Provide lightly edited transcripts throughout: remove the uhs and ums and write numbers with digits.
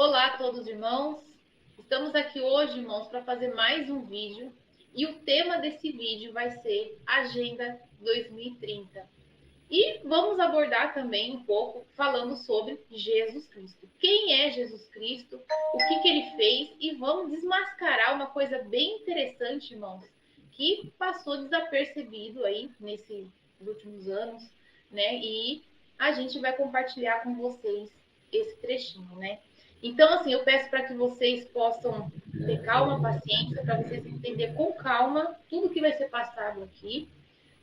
Olá a todos, irmãos. Estamos aqui hoje, irmãos, para fazer mais um vídeo. E o tema desse vídeo vai ser Agenda 2030. E vamos abordar também um pouco falando sobre Jesus Cristo. Quem é Jesus Cristo? O que ele fez? E vamos desmascarar uma coisa bem interessante, irmãos, que passou desapercebido aí nesses últimos anos, né? E a gente vai compartilhar com vocês esse trechinho, né? Então, assim, eu peço para que vocês possam ter calma, paciência, para vocês entenderem com calma tudo que vai ser passado aqui,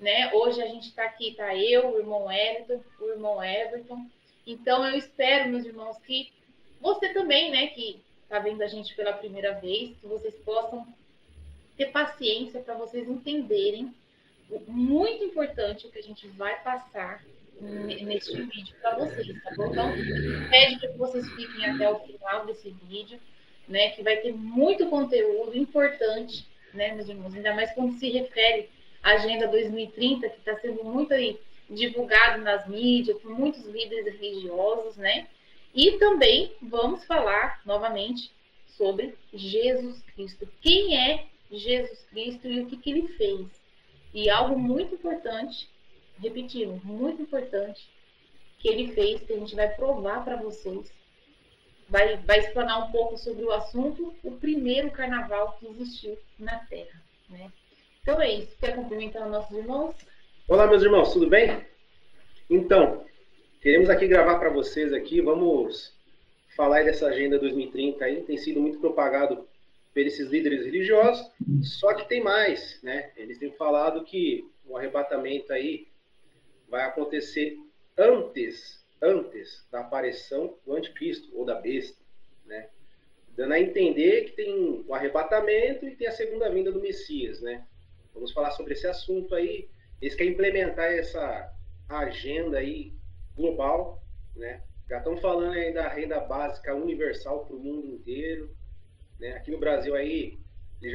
né? Hoje a gente está aqui, tá eu, o irmão Wellington, o irmão Everton. Então, eu espero, meus irmãos, que você também, né, que está vendo a gente pela primeira vez, que vocês possam ter paciência para vocês entenderem o muito importante que a gente vai passar neste vídeo para vocês, tá bom? Então, pede para que vocês fiquem até o final desse vídeo, né? Que vai ter muito conteúdo importante, né, meus irmãos? Ainda mais quando se refere à Agenda 2030, que está sendo muito aí divulgado nas mídias, por muitos líderes religiosos, né? E também vamos falar novamente sobre Jesus Cristo. Quem é Jesus Cristo e o que ele fez? E algo muito importante, repetindo, muito importante, que ele fez, que a gente vai provar para vocês, vai explanar um pouco sobre o assunto, o primeiro carnaval que existiu na Terra, né? Então é isso. Quer cumprimentar os nossos irmãos? Olá, meus irmãos, tudo bem? Então, queremos aqui gravar para vocês aqui, vamos falar dessa Agenda 2030 aí, tem sido muito propagado por esses líderes religiosos, só que tem mais, né? Eles têm falado que o arrebatamento aí vai acontecer antes da aparição do anticristo ou da besta, né? Dando a entender que tem o arrebatamento e tem a segunda vinda do Messias, né? Vamos falar sobre esse assunto aí. Eles querem implementar essa agenda aí global, né? Já estão falando aí da renda básica universal para o mundo inteiro, né? Aqui no Brasil aí eles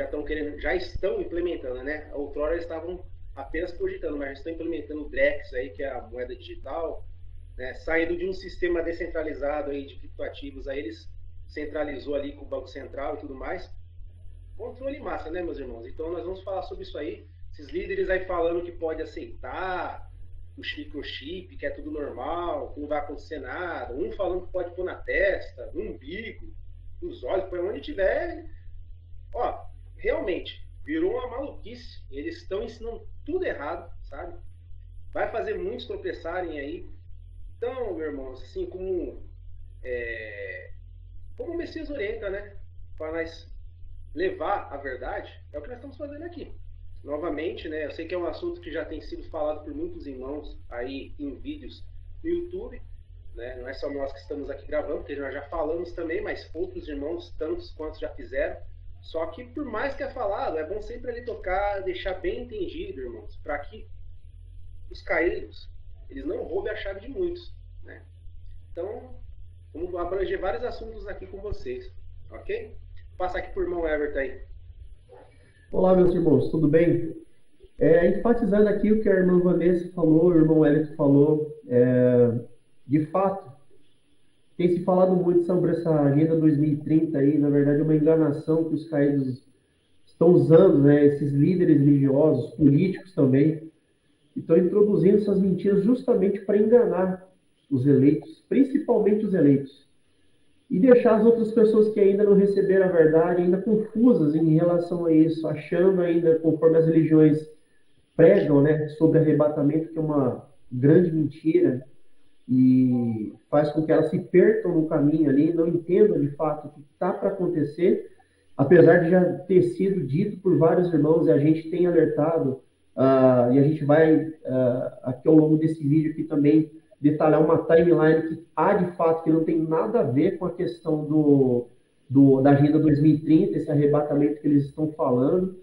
já estão implementando, né? Outrora eles estavam apenas cogitando, mas já estão implementando o Drex aí, que é a moeda digital, né? Saindo de um sistema descentralizado aí de criptoativos, aí eles centralizou ali com o Banco Central e tudo mais. Controle massa, né, meus irmãos? Então nós vamos falar sobre isso aí. Esses líderes aí falando que pode aceitar o microchip, que é tudo normal, que não vai acontecer nada. Um falando que pode pôr na testa, no umbigo, nos olhos, por onde tiver. Ó, realmente, virou uma maluquice. Eles estão ensinando tudo errado, sabe? Vai fazer muitos tropeçarem aí. Então, meus irmãos, assim, como o Messias orienta, né? Para nós levar a verdade, é o que nós estamos fazendo aqui. Novamente, né? Eu sei que é um assunto que já tem sido falado por muitos irmãos aí em vídeos no YouTube, né? Não é só nós que estamos aqui gravando, porque nós já falamos também, mas outros irmãos, tantos quantos já fizeram. Só que por mais que é falado, é bom sempre ali tocar, deixar bem entendido, irmãos, para que os caídos, eles não roubem a chave de muitos, né? Então, vamos abranger vários assuntos aqui com vocês, ok? Vou passar aqui para o irmão Everton aí. Olá, meus irmãos, tudo bem? Enfatizando aqui o que a irmã Vanessa falou, o irmão Wellington falou, de fato, tem se falado muito sobre essa Agenda 2030 aí, na verdade é uma enganação que os caídos estão usando, né? Esses líderes religiosos, políticos também, estão introduzindo essas mentiras justamente para enganar os eleitos, principalmente os eleitos, e deixar as outras pessoas que ainda não receberam a verdade ainda confusas em relação a isso, achando ainda, conforme as religiões pregam, né, sobre arrebatamento, que é uma grande mentira, e faz com que elas se percam no caminho ali, não entendam de fato o que está para acontecer, apesar de já ter sido dito por vários irmãos, e a gente tem alertado, e a gente vai, aqui ao longo desse vídeo aqui também, detalhar uma timeline que há de fato que não tem nada a ver com a questão da Agenda 2030, esse arrebatamento que eles estão falando,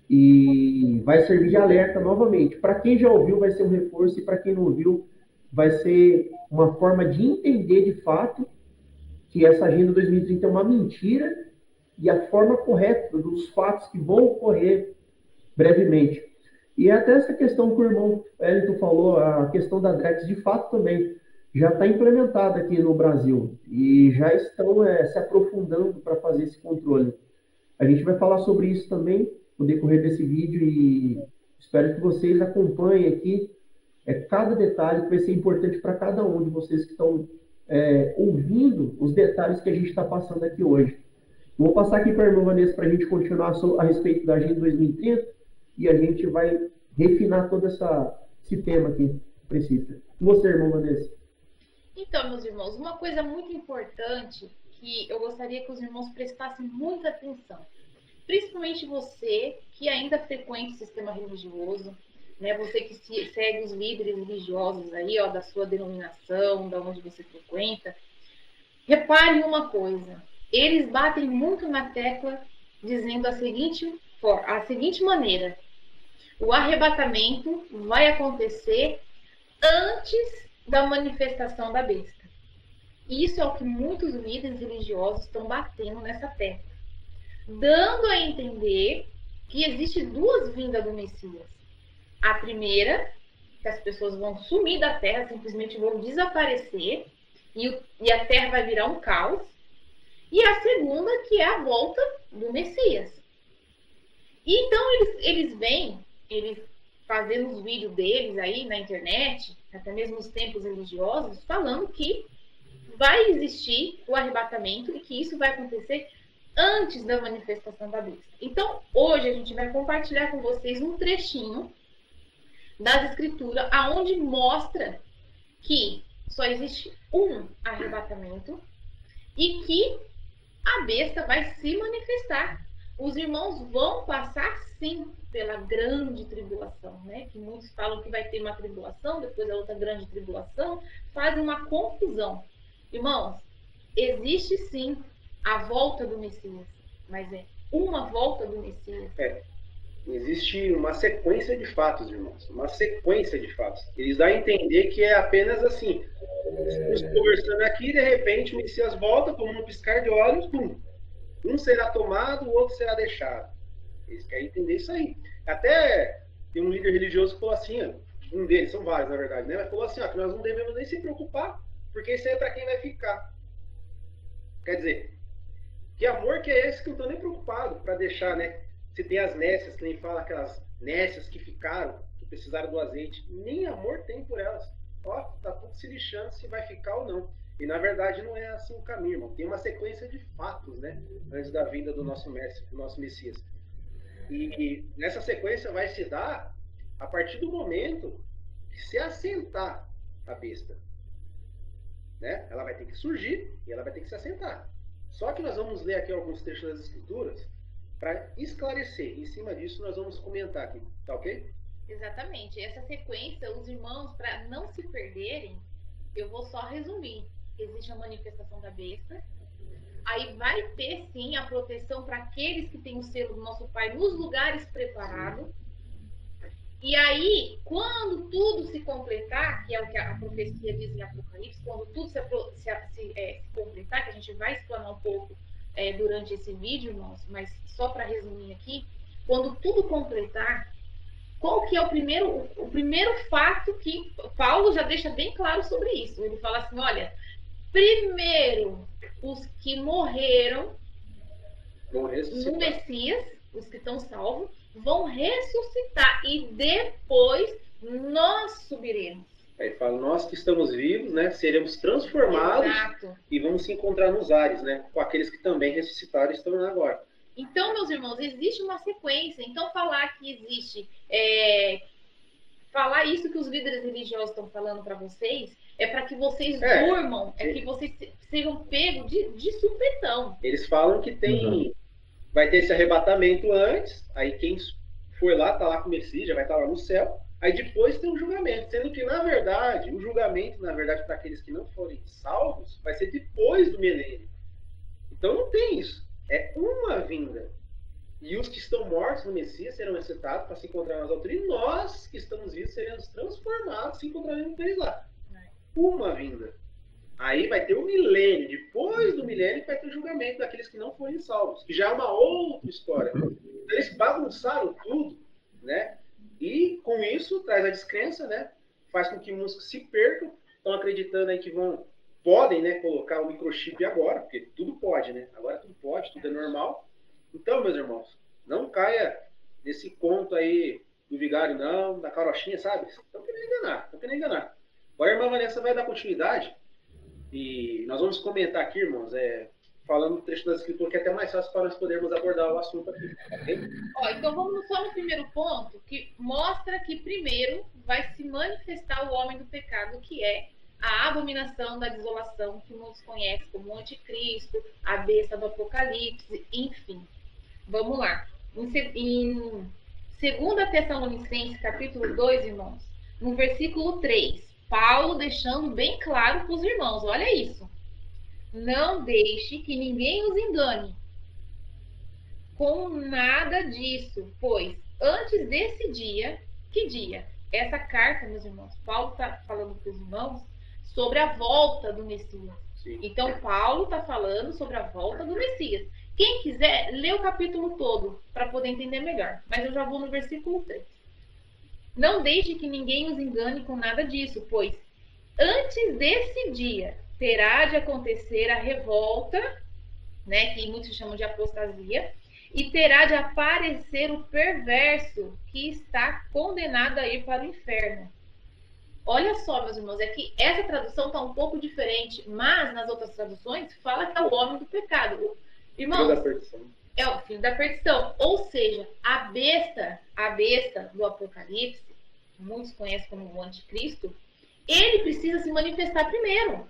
e vai servir de alerta novamente. Para quem já ouviu, vai ser um reforço, e para quem não ouviu, vai ser uma forma de entender de fato que essa Agenda 2030 é uma mentira e a forma correta dos fatos que vão ocorrer brevemente. E até essa questão que o irmão Wellington falou, a questão da Drex, de fato também, já está implementada aqui no Brasil e já estão se aprofundando para fazer esse controle. A gente vai falar sobre isso também no decorrer desse vídeo e espero que vocês acompanhem aqui cada detalhe que vai ser importante para cada um de vocês que estão ouvindo os detalhes que a gente está passando aqui hoje. Vou passar aqui para a irmã Vanessa para a gente continuar a respeito da Agenda 2030 e a gente vai refinar todo esse tema aqui, no princípio. Com você, irmã Vanessa. Então, meus irmãos, uma coisa muito importante que eu gostaria que os irmãos prestassem muita atenção, principalmente você que ainda frequenta o sistema religioso, né? Você que segue os líderes religiosos aí, ó, da sua denominação, da onde você frequenta, repare uma coisa, eles batem muito na tecla dizendo a seguinte maneira: o arrebatamento vai acontecer antes da manifestação da besta. Isso é o que muitos líderes religiosos estão batendo nessa tecla, dando a entender que existe duas vindas do Messias. A primeira, que as pessoas vão sumir da terra, simplesmente vão desaparecer, e a terra vai virar um caos. E a segunda, que é a volta do Messias. E então eles vêm, eles fazendo os vídeos deles aí na internet, até mesmo nos templos religiosos, falando que vai existir o arrebatamento e que isso vai acontecer antes da manifestação da besta. Então, hoje a gente vai compartilhar com vocês um trechinho das escrituras, aonde mostra que só existe um arrebatamento e que a besta vai se manifestar. Os irmãos vão passar, sim, pela grande tribulação, né? Que muitos falam que vai ter uma tribulação, depois a outra grande tribulação, fazem uma confusão. Irmãos, existe, sim, a volta do Messias, mas é uma volta do Messias. Existe uma sequência de fatos, irmãos. Uma sequência de fatos. Eles dão a entender que é apenas assim. Estamos conversando aqui, de repente o Messias volta, como um piscar de olhos, pum. Um será tomado, o outro será deixado. Eles querem entender isso aí. Até tem um líder religioso que falou assim, ó, um deles, são vários na verdade, né? Mas falou assim, ó, que nós não devemos nem se preocupar, porque isso aí é para quem vai ficar. Quer dizer, que amor que é esse que eu não estou nem preocupado para deixar, né? Se tem as nécias, que nem fala aquelas nécias que ficaram, que precisaram do azeite, nem amor tem por elas. Ó, tá tudo se lixando se vai ficar ou não. E na verdade não é assim o caminho, irmão. Tem uma sequência de fatos, né? Antes da vinda do nosso mestre, do nosso Messias. E nessa sequência vai se dar a partir do momento que se assentar a besta. Né? Ela vai ter que surgir e ela vai ter que se assentar. Só que nós vamos ler aqui alguns trechos das Escrituras para esclarecer. Em cima disso nós vamos comentar aqui, tá ok? Exatamente. Essa sequência, os irmãos, para não se perderem, eu vou só resumir. Existe a manifestação da besta. Aí vai ter, sim, a proteção para aqueles que têm o selo do nosso Pai nos lugares preparados. E aí, quando tudo se completar, que é o que a profecia diz em Apocalipse, quando tudo se completar, que a gente vai explanar um pouco durante esse vídeo, irmãos, mas só para resumir aqui, quando tudo completar, qual que é o primeiro fato que Paulo já deixa bem claro sobre isso? Ele fala assim, olha, primeiro os que morreram no Messias, os que estão salvos, vão ressuscitar e depois nós subiremos. Aí fala, nós que estamos vivos, né, seremos transformados. Exato. E vamos se encontrar nos ares, né, com aqueles que também ressuscitaram e estão agora. Então, meus irmãos, existe uma sequência. Então, falar que existe, falar isso que os líderes religiosos estão falando para vocês, é para que vocês durmam, é que vocês sejam pegos de supetão. Eles falam que tem, vai ter esse arrebatamento antes, aí quem foi lá, tá lá com o Messias, já vai estar lá no céu, aí depois tem o julgamento, sendo que, na verdade, o julgamento, na verdade, para aqueles que não forem salvos, vai ser depois do milênio. Então não tem isso, é uma vinda. E os que estão mortos no Messias serão ressuscitados para se encontrar nas alturas, e nós que estamos vivos seremos transformados, se encontraremos com eles lá. Uma vinda. Aí vai ter o milênio. Depois do milênio vai ter o julgamento daqueles que não forem salvos, que já é uma outra história. Então, eles bagunçaram tudo, né? E com isso traz a descrença, né? Faz com que muitos se percam estão acreditando aí que podem, né, colocar o microchip agora, porque tudo pode, né? Agora tudo pode, tudo é normal. Então, meus irmãos, não caia nesse conto aí do vigário, não, da carochinha, sabe? Estão querendo enganar, estão querendo enganar. Agora a irmã Vanessa vai dar continuidade e nós vamos comentar aqui, irmãos, falando do trecho da Escritura, que é até mais fácil para nós podermos abordar o assunto aqui, ok? Então vamos só no primeiro ponto, que mostra que primeiro vai se manifestar o homem do pecado, que é a abominação da desolação, que muitos conhecem como o anticristo, a besta do Apocalipse, enfim. Vamos lá. Em 2 Tessalonicenses, capítulo 2, irmãos, no versículo 3, Paulo deixando bem claro para os irmãos, olha isso. Não deixe que ninguém os engane com nada disso, pois antes desse dia, que dia? Essa carta, meus irmãos, Paulo está falando para os irmãos sobre a volta do Messias. Sim. Então, Paulo está falando sobre a volta do Messias. Quem quiser, lê o capítulo todo para poder entender melhor. Mas eu já vou no versículo 3. Não deixe que ninguém os engane com nada disso, pois antes desse dia terá de acontecer a revolta, né, que muitos chamam de apostasia, e terá de aparecer o perverso que está condenado a ir para o inferno. Olha só, meus irmãos, é que essa tradução está um pouco diferente, mas nas outras traduções fala que é o homem do pecado. Irmãos, é o filho da perdição. Ou seja, a besta do Apocalipse, muitos conhecem como o anticristo, ele precisa se manifestar primeiro.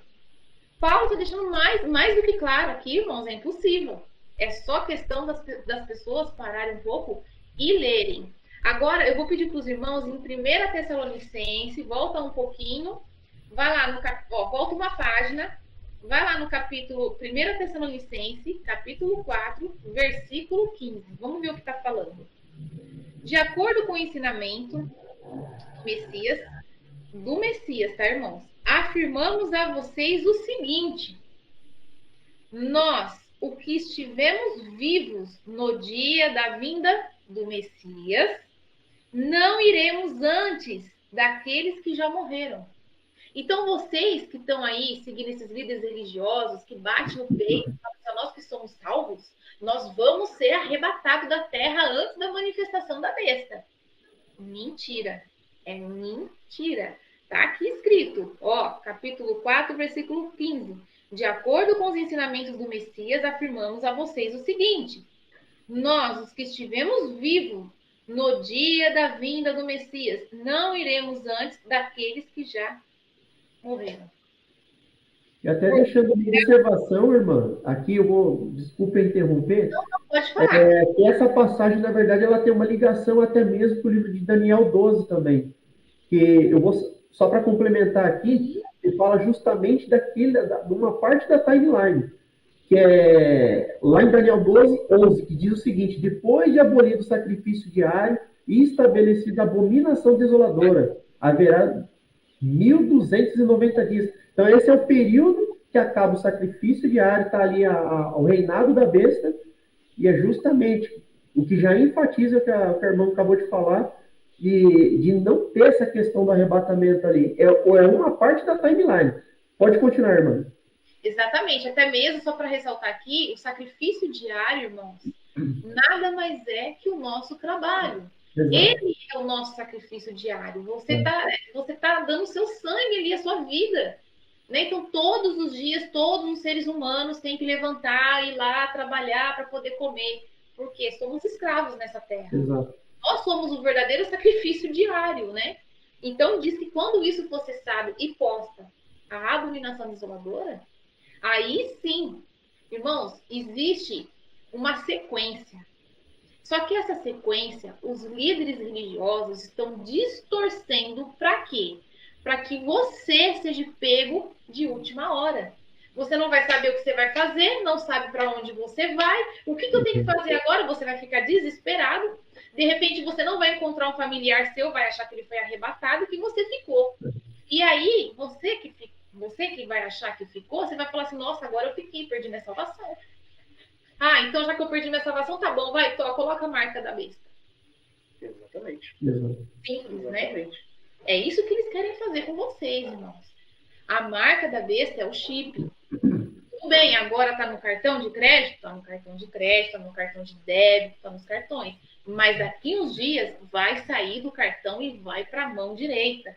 Paulo está deixando mais do que claro aqui, irmãos, é impossível. É só questão das pessoas pararem um pouco e lerem. Agora, eu vou pedir para os irmãos, em 1 Tessalonicenses, volta um pouquinho, vai lá volta uma página, vai lá no capítulo 1 Tessalonicenses, capítulo 4, versículo 15. Vamos ver o que está falando. De acordo com o ensinamento do Messias, tá, irmãos? Afirmamos a vocês o seguinte: nós, o que estivemos vivos no dia da vinda do Messias, não iremos antes daqueles que já morreram. Então, vocês que estão aí seguindo esses líderes religiosos, que batem no peito, nós que somos salvos, nós vamos ser arrebatados da terra antes da manifestação da besta. Mentira. É mentira. Está aqui escrito, capítulo 4, versículo 15. De acordo com os ensinamentos do Messias, afirmamos a vocês o seguinte: nós, os que estivemos vivos no dia da vinda do Messias, não iremos antes daqueles que já morreram. E até deixando uma observação, irmã, aqui eu vou, desculpa interromper. Não, pode falar. Que essa passagem, na verdade, ela tem uma ligação até mesmo com o livro de Daniel 12 também. Que eu vou, só para complementar aqui, ele fala justamente de uma parte da timeline, que é lá em Daniel 12, 11, que diz o seguinte: depois de abolido o sacrifício diário e estabelecida a abominação desoladora, haverá 1.290 dias. Então, esse é o período que acaba o sacrifício diário, está ali o reinado da besta, e é justamente o que já enfatiza o que a irmã acabou de falar, de não ter essa questão do arrebatamento ali. É uma parte da timeline. Pode continuar, irmã. Exatamente. Até mesmo, só para ressaltar aqui, o sacrifício diário, irmãos, nada mais é que o nosso trabalho. Exato. Ele é o nosso sacrifício diário. Você tá dando seu sangue ali, a sua vida. Né? Então, todos os dias, todos os seres humanos têm que levantar, ir lá, trabalhar para poder comer. Porque somos escravos nessa terra. Exato. Nós somos o verdadeiro sacrifício diário, né? Então, diz que quando isso for cessado e posta a abominação desoladora, aí sim, irmãos, existe uma sequência. Só que essa sequência, os líderes religiosos estão distorcendo para quê? Para que você seja pego de última hora. Você não vai saber o que você vai fazer, não sabe para onde você vai. O que eu tenho que fazer agora? Você vai ficar desesperado. De repente, você não vai encontrar um familiar seu, vai achar que ele foi arrebatado e que você ficou. E aí, você que vai achar que ficou, você vai falar assim: nossa, agora eu fiquei, perdi minha salvação. Ah, então já que eu perdi minha salvação, tá bom, vai, coloca a marca da besta. Exatamente. Simples, né? É isso que eles querem fazer com vocês, irmãos. A marca da besta é o chip. Tudo bem, agora está no cartão de crédito? Está no cartão de crédito, está no cartão de débito, está nos cartões. Mas daqui uns dias vai sair do cartão e vai para a mão direita.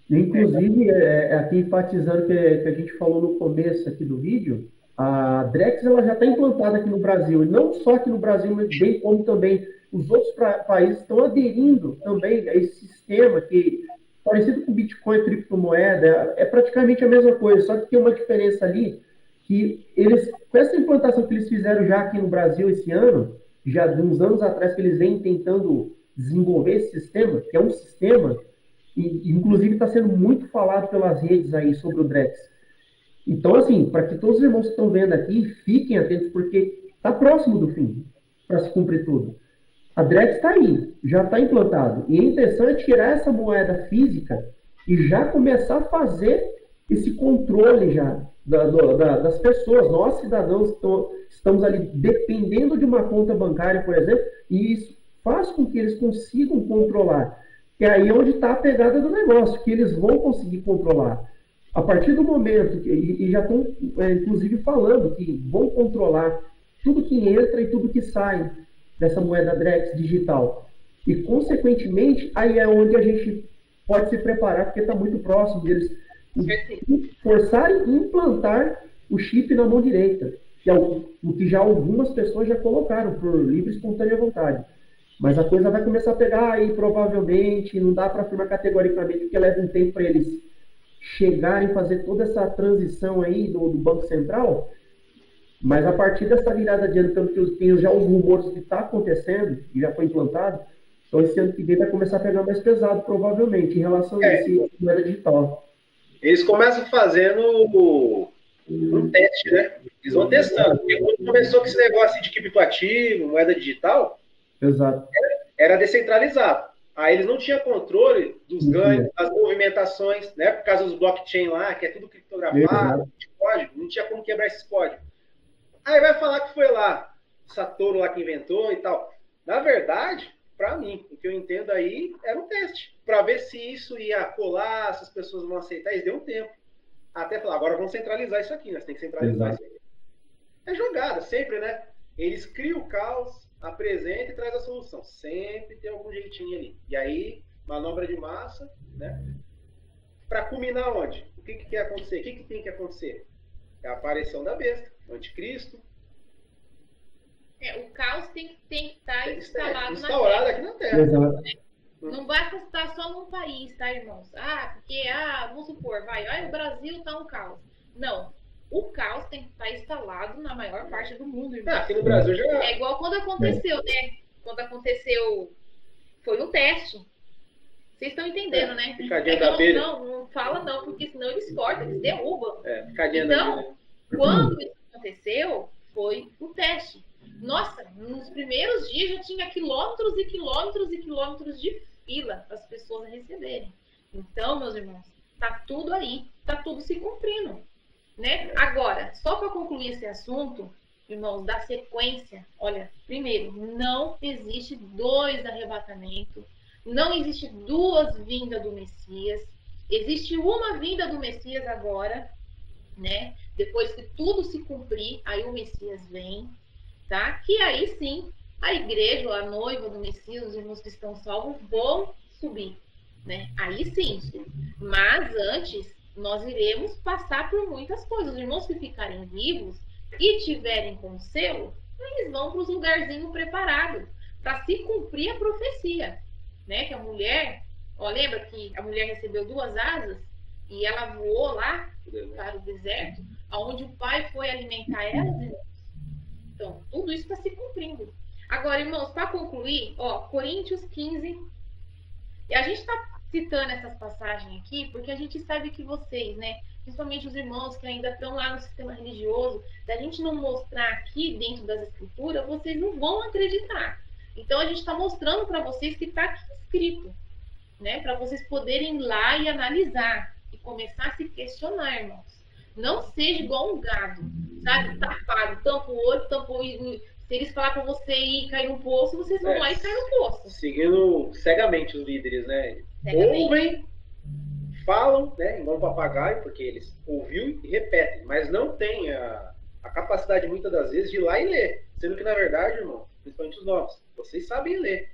Inclusive, aqui enfatizando que a gente falou no começo aqui do vídeo, a Drex ela já está implantada aqui no Brasil, e não só aqui no Brasil, mas bem como também os outros países estão aderindo também a esse sistema que, parecido com Bitcoin, criptomoeda, é praticamente a mesma coisa, só que tem uma diferença ali, que eles, com essa implantação que eles fizeram já aqui no Brasil esse ano, já de uns anos atrás que eles vêm tentando desenvolver esse sistema, que é um sistema, e inclusive está sendo muito falado pelas redes aí sobre o Drex. Então, assim, para que todos os irmãos que estão vendo aqui, fiquem atentos, porque está próximo do fim, para se cumprir tudo. A Drex está aí, já está implantado. E a intenção é tirar essa moeda física e já começar a fazer esse controle já das pessoas. Nós, cidadãos, estamos ali dependendo de uma conta bancária, por exemplo, e isso faz com que eles consigam controlar. Que é aí onde está a pegada do negócio, que eles vão conseguir controlar. A partir do momento, e já estão, inclusive, falando que vão controlar tudo que entra e tudo que sai dessa moeda Drex digital. E, consequentemente, aí é onde a gente pode se preparar, porque está muito próximo deles forçarem e implantar o chip na mão direita, que é o que já algumas pessoas já colocaram por livre e espontânea vontade. Mas a coisa vai começar a pegar aí, provavelmente, não dá para afirmar categoricamente, porque leva um tempo para eles chegarem a fazer toda essa transição aí do Banco Central, mas a partir dessa virada de ano, tanto que eu tenho já os rumores que está acontecendo, e já foi implantado, então esse ano que vem vai começar a pegar mais pesado, provavelmente, em relação a esse moeda digital. Eles começam fazendo um teste, né? Eles vão testando. Porque quando começou com esse negócio de criptoativo, moeda digital, exato, era descentralizado. Aí eles não tinham controle dos ganhos, das movimentações, né? Por causa dos blockchain lá, que é tudo criptografado, de código, não tinha como quebrar esses códigos. Aí vai falar que foi lá, Satoru lá que inventou e tal. Na verdade, para mim, o que eu entendo aí era um teste, para ver se isso ia colar, se as pessoas vão aceitar. Isso deu um tempo. Até falar, agora vamos centralizar isso aqui, nós temos que centralizar isso aqui. É jogada, sempre, né? Eles criam o caos, apresenta e traz a solução. Sempre tem algum jeitinho ali. E aí, manobra de massa, né? Para culminar onde? O que quer acontecer? O que tem que acontecer? É a aparição da besta, o anticristo. O caos tem que estar instalado aqui na Terra. Não basta estar só num país, tá, irmãos? Porque, vamos supor, o Brasil tá um caos. Não. O caos tem que estar instalado na maior parte do mundo, irmão. Aqui no Brasil já... É igual quando aconteceu, né? Quando aconteceu... Foi um teste. Vocês estão entendendo, né? Picadinha da abelha. Não fala não, porque senão eles cortam, eles derrubam. Picadinha da abelha. Então, quando isso aconteceu, foi o teste. Nossa, nos primeiros dias já tinha quilômetros e quilômetros e quilômetros de fila para as pessoas receberem. Então, meus irmãos, tá tudo aí, tá tudo se cumprindo. Né? Agora, só para concluir esse assunto, irmãos, da sequência, olha, primeiro, não existe 2 arrebatamentos, não existe 2 vindas do Messias, existe uma vinda do Messias agora, né? Depois que tudo se cumprir, aí o Messias vem, tá? Que aí sim, a igreja, a noiva do Messias, os irmãos que estão salvos vão subir, né? Aí sim, mas antes nós iremos passar por muitas coisas. Os irmãos que ficarem vivos e tiverem com o selo, eles vão para os lugarzinhos preparados para se cumprir a profecia, né? Que a mulher, lembra que a mulher recebeu 2 asas e ela voou lá para o deserto, aonde o pai foi alimentar elas, irmãos. Então, tudo isso está se cumprindo. Agora, irmãos, para concluir, Coríntios 15, e a gente está citando essas passagens aqui, porque a gente sabe que vocês, né, principalmente os irmãos que ainda estão lá no sistema religioso, da gente não mostrar aqui dentro das escrituras, vocês não vão acreditar. Então a gente está mostrando para vocês que está aqui escrito, né, para vocês poderem ir lá e analisar e começar a se questionar, irmãos. Não seja igual um gado, sabe, tapado, tampa o olho, tampa o olho. Se eles falar para você ir cair no poço, vocês vão lá e cair no poço. Seguindo cegamente os líderes, né? Cegamente. Ouvem, falam, né, igual um papagaio, porque eles ouviram e repetem, mas não tem a capacidade, muitas das vezes, de ir lá e ler. Sendo que, na verdade, irmão, principalmente os novos, vocês sabem ler.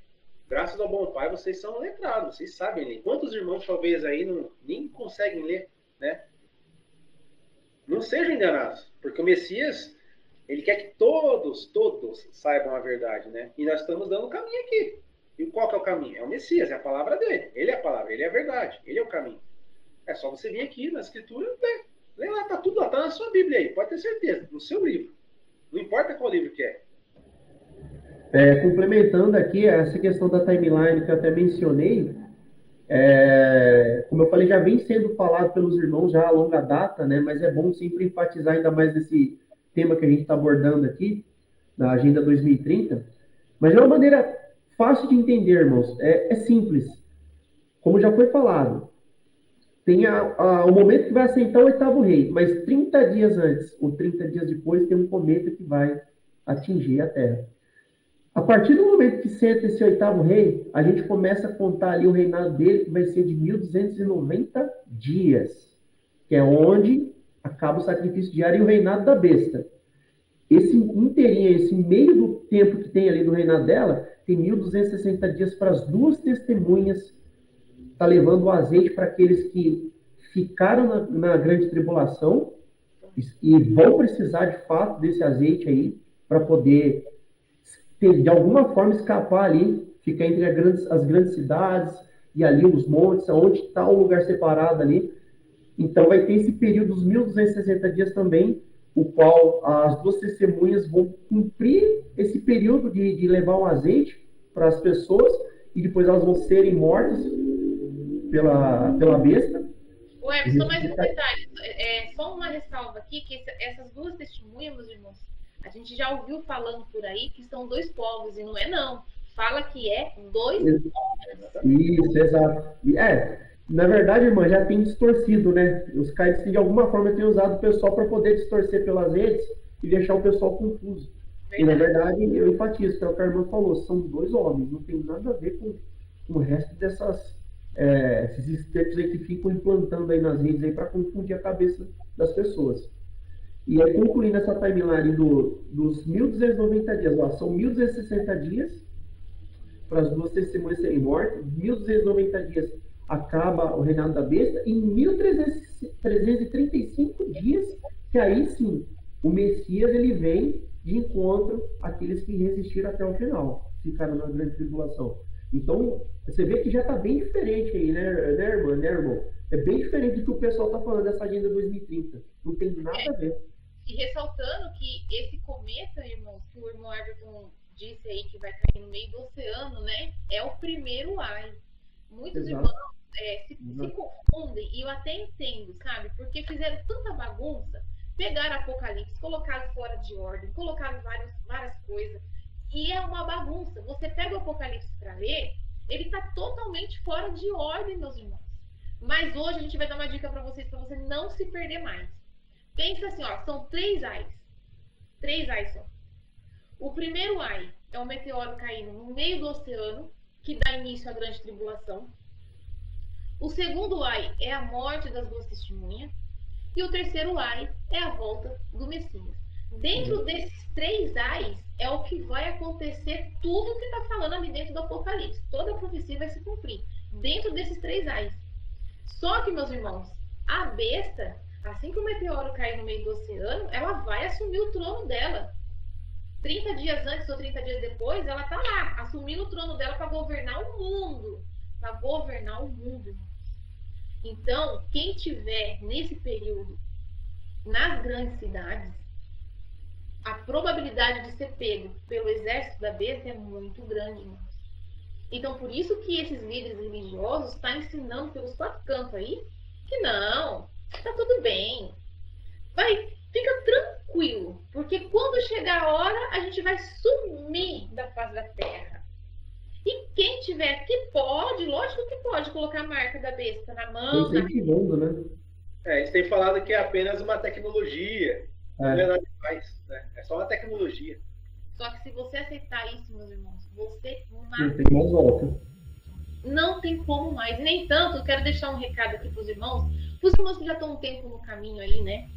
Graças ao bom Pai, vocês são letrados, vocês sabem ler. Quantos irmãos, talvez, aí nem conseguem ler, né? Não sejam enganados, porque o Messias, ele quer que todos saibam a verdade, né? E nós estamos dando o caminho aqui. E qual que é o caminho? É o Messias, é a palavra dele. Ele é a palavra, ele é a verdade, ele é o caminho. É só você vir aqui na Escritura e ler. Lê lá, tá tudo lá, tá na sua Bíblia aí, pode ter certeza, no seu livro. Não importa qual livro que é. Complementando aqui essa questão da timeline que eu até mencionei, como eu falei, já vem sendo falado pelos irmãos já a longa data, né? Mas é bom sempre enfatizar ainda mais esse tema que a gente está abordando aqui, na Agenda 2030. Mas é uma maneira fácil de entender, irmãos. É simples. Como já foi falado, tem o momento que vai assentar o oitavo rei, mas 30 dias antes, ou 30 dias depois, tem um cometa que vai atingir a Terra. A partir do momento que senta esse oitavo rei, a gente começa a contar ali o reinado dele, que vai ser de 1290 dias, que é onde acaba o sacrifício diário e o reinado da besta. Esse inteirinho, esse meio do tempo que tem ali do reinado dela, tem 1260 dias para as duas testemunhas tá levando o azeite para aqueles que ficaram na grande tribulação e vão precisar de fato desse azeite aí para poder de alguma forma escapar ali, ficar entre as grandes cidades e ali os montes, onde está o lugar separado ali. Então vai ter esse período dos 1260 dias também, o qual as duas testemunhas vão cumprir esse período de levar o azeite para as pessoas e depois elas vão serem mortas pela besta. Ué, só mais um detalhe, só uma ressalva aqui, que essas duas testemunhas, meus irmãos, a gente já ouviu falando por aí que são dois povos, e não é não. Fala que é dois povos. Isso, exato. Na verdade, irmã, já tem distorcido, né? Os caras, de alguma forma, têm usado o pessoal para poder distorcer pelas redes e deixar o pessoal confuso. Verdade. E, na verdade, eu enfatizo, que é o que a irmã falou, são dois homens, não tem nada a ver com o resto esses escritos aí que ficam implantando aí nas redes aí para confundir a cabeça das pessoas. E aí, concluindo essa timeline dos 1290 dias, são 1260 dias para as duas testemunhas serem mortas, 1290 dias acaba o reinado da besta, e em 1335 dias, que aí sim, o Messias ele vem de encontro àqueles que resistiram até o final, ficaram na grande tribulação. Então, você vê que já está bem diferente aí, né, irmão? É bem diferente do que o pessoal está falando dessa Agenda 2030. Não tem nada a ver. E ressaltando que esse cometa, irmãos, que o irmão Everton disse aí que vai cair no meio do oceano, né? É o primeiro AI. Muitos irmãos se confundem, e eu até entendo, sabe? Porque fizeram tanta bagunça, pegaram Apocalipse, colocaram fora de ordem, colocaram várias coisas. E é uma bagunça. Você pega o Apocalipse para ler, ele está totalmente fora de ordem, meus irmãos. Mas hoje a gente vai dar uma dica para você não se perder mais. Pensa assim, são 3 ais. 3 ais só. O primeiro ai é um meteoro caindo no meio do oceano, que dá início à grande tribulação. O segundo ai é a morte das duas testemunhas. E o terceiro ai é a volta do Messias. Dentro desses 3 ais é o que vai acontecer tudo que está falando ali dentro do Apocalipse. Toda a profecia vai se cumprir dentro desses 3 ais. Só que, meus irmãos, a besta, assim que o meteoro cair no meio do oceano, ela vai assumir o trono dela. 30 dias antes ou 30 dias depois, ela está lá, assumindo o trono dela para governar o mundo. Para governar o mundo, irmãos. Então, quem tiver nesse período nas grandes cidades, a probabilidade de ser pego pelo exército da besta é muito grande, irmãos. Então, por isso que esses líderes religiosos estão ensinando pelos 4 cantos aí que não, tá tudo bem. Fica tranquilo, porque quando chegar a hora, a gente vai sumir da face da terra. E quem tiver que pode, lógico que pode colocar a marca da besta na mão. Né? Eles têm falado que é apenas uma tecnologia. Não é nada mais, né? É só uma tecnologia. Só que se você aceitar isso, meus irmãos, você não tem mais volta. Não tem como mais. E nem tanto, eu quero deixar um recado aqui para os irmãos que já estão um tempo no caminho aí, né?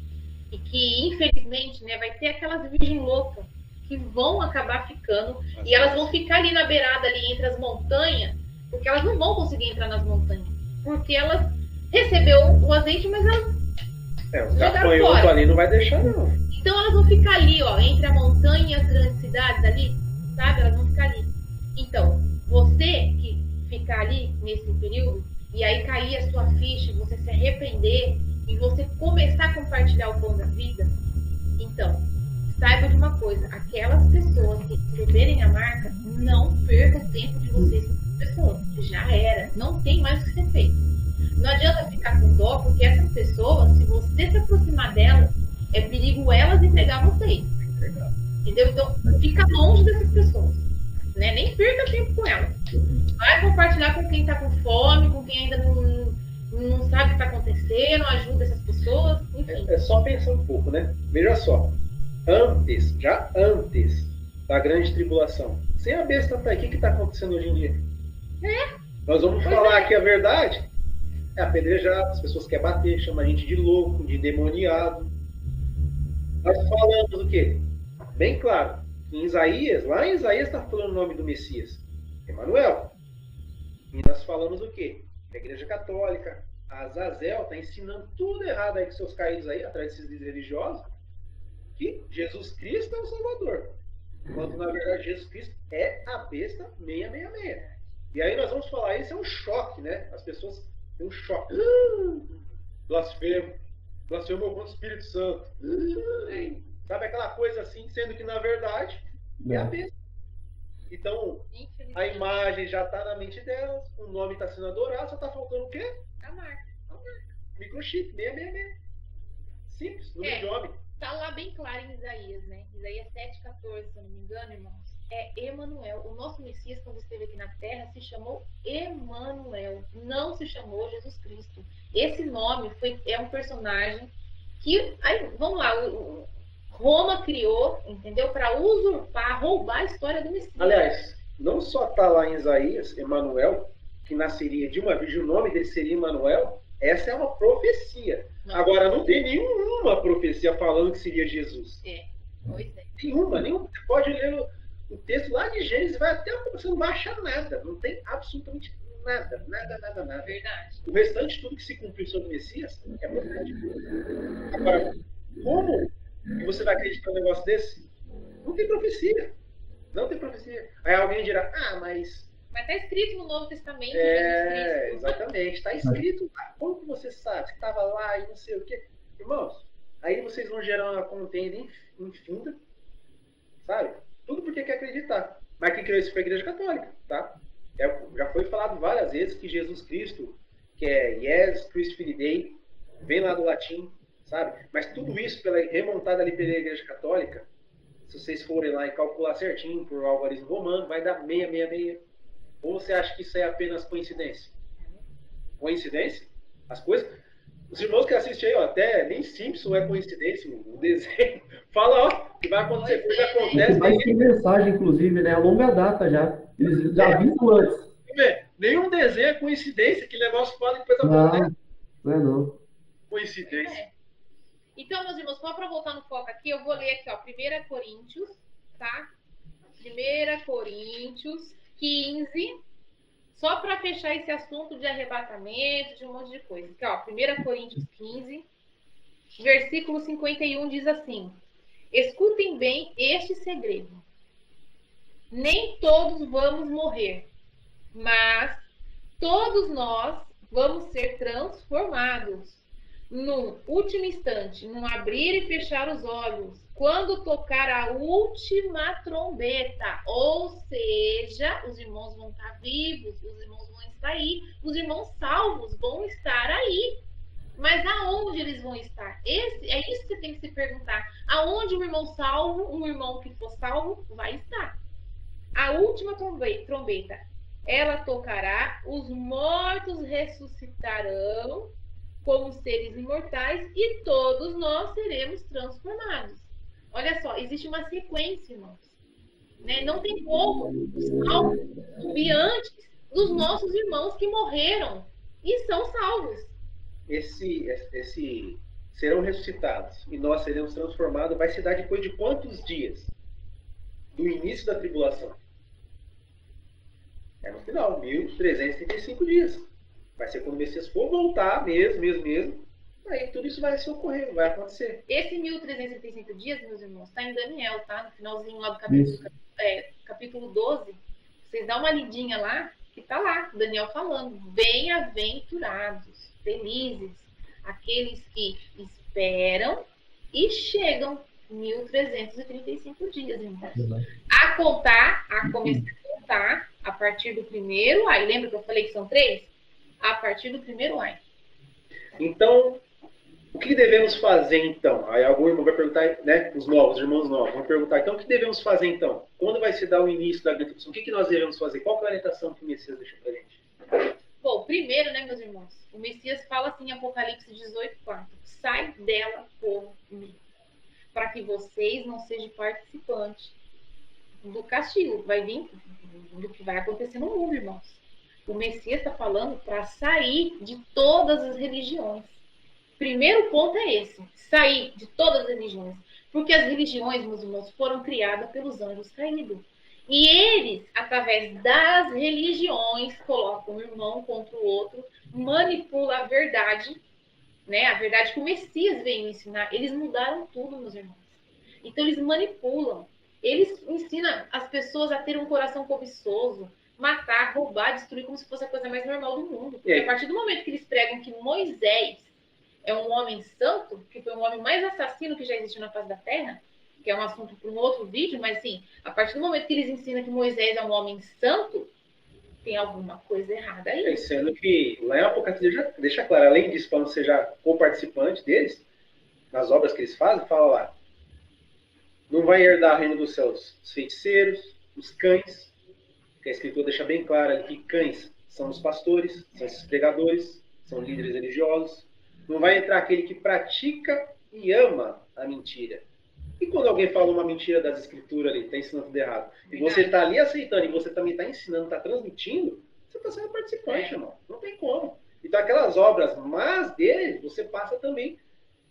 E que, infelizmente, né, vai ter aquelas virgens loucas que vão acabar ficando. E elas vão ficar ali na beirada, ali entre as montanhas, porque elas não vão conseguir entrar nas montanhas. Porque elas recebeu o azeite, mas elas o gafanhoto ali não vai deixar, não. Então elas vão ficar ali, ó, entre a montanha e as grandes cidades ali, sabe? Elas vão ficar ali. Então, você que ficar ali nesse período, e aí cair a sua ficha, você se arrepender, e você começar a compartilhar o pão da vida, então, saiba de uma coisa, aquelas pessoas que receberem a marca, não perca o tempo de vocês com essas pessoas. Já era, não tem mais o que ser feito. Não adianta ficar com dó, porque essas pessoas, se você se aproximar delas, é perigo elas entregar vocês. Entendeu? Então, fica longe dessas pessoas. Né? Nem perca tempo com elas. Vai compartilhar com quem está com fome, com quem ainda não sabe o que está acontecendo, ajuda essas pessoas, enfim. É só pensar um pouco, né? Veja só. Já antes da grande tribulação, sem a besta tá aí, o que está acontecendo hoje em dia? Nós vamos falar aqui a verdade. É apedrejado, as pessoas querem bater, chamam a gente de louco, de endemoniado. Nós falamos o quê? Bem claro. Em Isaías, lá em Isaías está falando o nome do Messias, Emanuel. E nós falamos o quê? A Igreja Católica, a Azazel está ensinando tudo errado aí com seus caídos aí, atrás desses líderes religiosos, que Jesus Cristo é o Salvador. Quando na verdade Jesus Cristo é a besta 666. E aí nós vamos falar, isso é um choque, né? As pessoas têm um choque. Blasfemo contra o Espírito Santo. Sabe aquela coisa assim, sendo que na verdade é a besta. Então, a imagem já está na mente delas, o nome está sendo adorado, só está faltando o quê? A marca. Microchip, 666. Simples, no idioma. Está lá bem claro em Isaías, né? Isaías 7,14, se eu não me engano, irmãos. É Emanuel. O nosso Messias, quando esteve aqui na Terra, se chamou Emanuel. Não se chamou Jesus Cristo. Esse nome é um personagem que... Aí, vamos lá, Roma criou, entendeu? Para usurpar, roubar a história do Messias. Aliás, não só está lá em Isaías, Emanuel, que nasceria de uma virgem, o nome dele seria Emanuel. Essa é uma profecia. Não. Agora, não tem nenhuma profecia falando que seria Jesus. Pois é. Nenhuma. Você pode ler o texto lá de Gênesis, vai até você não vai achar nada. Não tem absolutamente nada. Verdade. O restante, tudo que se cumpriu sobre o Messias, é verdade. Agora, como que você vai acreditar num negócio desse? Não tem profecia. Aí alguém dirá, mas está escrito no Novo Testamento. Exatamente. Está escrito lá. Como que você sabe? Você estava lá e não sei o quê. Irmãos, aí vocês vão gerar uma contenda infinda, sabe? Tudo porque quer acreditar. Mas quem criou isso foi a Igreja Católica, tá? Já foi falado várias vezes que Jesus Cristo, que é Jesus Christ Fili Dei, vem lá do latim, sabe? Mas tudo isso remontado ali pela Igreja Católica, se vocês forem lá e calcular certinho por algarismo romano, vai dar 666. Ou você acha que isso é apenas coincidência? Coincidência? As coisas... Os irmãos que assistem aí, até nem Simpson é coincidência, o desenho. Fala, que vai acontecer, coisa acontece. Mas tem mensagem, inclusive, né? A longa data já. Eles já avisam antes. Nenhum desenho é coincidência, que negócio fala e depois acontece. Não. Coincidência. Então, meus irmãos, só para voltar no foco aqui, eu vou ler aqui, ó, 1 Coríntios, tá? 1 Coríntios 15, só para fechar esse assunto de arrebatamento, de um monte de coisa. Aqui, ó, 1 Coríntios 15, versículo 51 diz assim: escutem bem este segredo. Nem todos vamos morrer, mas todos nós vamos ser transformados num último instante, num abrir e fechar os olhos, quando tocar a última trombeta. Ou seja, os irmãos vão estar vivos, os irmãos vão estar aí, os irmãos salvos vão estar aí. Mas aonde eles vão estar? É isso que você tem que se perguntar. Aonde um irmão salvo, um irmão que for salvo, vai estar? A última trombeta, ela tocará, os mortos ressuscitarão como seres imortais e todos nós seremos transformados. Olha só, existe uma sequência, irmãos. Né? Não tem como o salvo subir antes, dos nossos irmãos que morreram e são salvos. Esse serão ressuscitados e nós seremos transformados vai se dar depois de quantos dias? Do início da tribulação. É no final, 1335 dias. Vai ser quando o Messias for voltar mesmo. Aí tudo isso vai se ocorrer, vai acontecer. Esse 1335 dias, meus irmãos, está em Daniel, tá? No finalzinho lá do capítulo 12. Vocês dão uma lidinha lá, que tá lá, Daniel falando. Bem-aventurados, felizes, aqueles que esperam e chegam 1335 dias, irmãos. A começar a contar a partir do primeiro ai. Lembra que eu falei que são 3? A partir do primeiro ai. Então, o que devemos fazer então? Aí algum irmão vai perguntar, né? Os irmãos novos, vão perguntar, então o que devemos fazer então? Quando vai se dar o início da grande tribulação? O que nós devemos fazer? Qual que é a orientação que o Messias deixou pra gente? Bom, primeiro, né, meus irmãos, o Messias fala assim em Apocalipse 18:4, sai dela por mim, para que vocês não sejam participantes do castigo, vai vir do que vai acontecer no mundo, irmãos. O Messias está falando para sair de todas as religiões. Primeiro ponto é esse, sair de todas as religiões, porque as religiões, meus irmãos, foram criadas pelos anjos caídos. E eles, através das religiões, colocam um irmão contra o outro, manipulam a verdade, né? A verdade que o Messias veio ensinar. Eles mudaram tudo, meus irmãos. Então, eles manipulam. Eles ensinam as pessoas a ter um coração cobiçoso, matar, roubar, destruir, como se fosse a coisa mais normal do mundo. Porque a partir do momento que eles pregam que Moisés é um homem santo, que foi o homem mais assassino que já existiu na face da Terra, que é um assunto para um outro vídeo, mas assim, a partir do momento que eles ensinam que Moisés é um homem santo, tem alguma coisa errada aí. Sendo que lá em Apocalipse já deixa claro, além disso, para não seja co-participante deles, nas obras que eles fazem, fala lá, não vai herdar o reino dos céus os feiticeiros, os cães, que a Escritura deixa bem claro ali que cães são os pastores, são esses pregadores, são líderes religiosos. Não vai entrar aquele que pratica e ama a mentira. E quando alguém fala uma mentira das Escrituras ali, está ensinando tudo errado, e você está ali aceitando, e você também está ensinando, está transmitindo, você está sendo participante, irmão. Não tem como. Então aquelas obras más dele, você passa também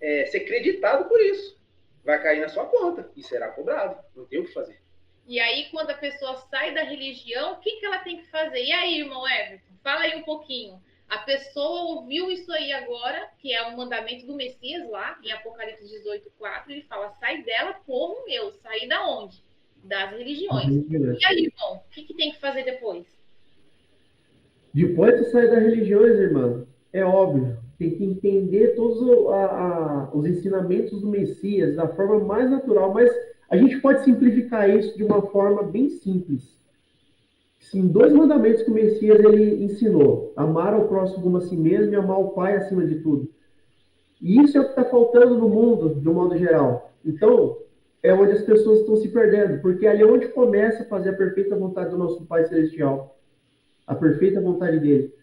a ser creditado por isso. Vai cair na sua conta e será cobrado. Não tem o que fazer. E aí, quando a pessoa sai da religião, o que ela tem que fazer? E aí, irmão Everton? Fala aí um pouquinho. A pessoa ouviu isso aí agora, que é um mandamento do Messias lá, em Apocalipse 18:4, ele fala, sai dela, povo meu. Sair da onde? Das religiões. E aí, irmão, o que tem que fazer depois? Depois de sair das religiões, irmão, é óbvio, tem que entender todos os ensinamentos do Messias da forma mais natural, mas a gente pode simplificar isso de uma forma bem simples. Sim, 2 mandamentos que o Messias ele ensinou: amar ao próximo como a si mesmo e amar o Pai acima de tudo. E isso é o que está faltando no mundo, de um modo geral. Então, é onde as pessoas estão se perdendo, porque ali é onde começa a fazer a perfeita vontade do nosso Pai Celestial, a perfeita vontade dele,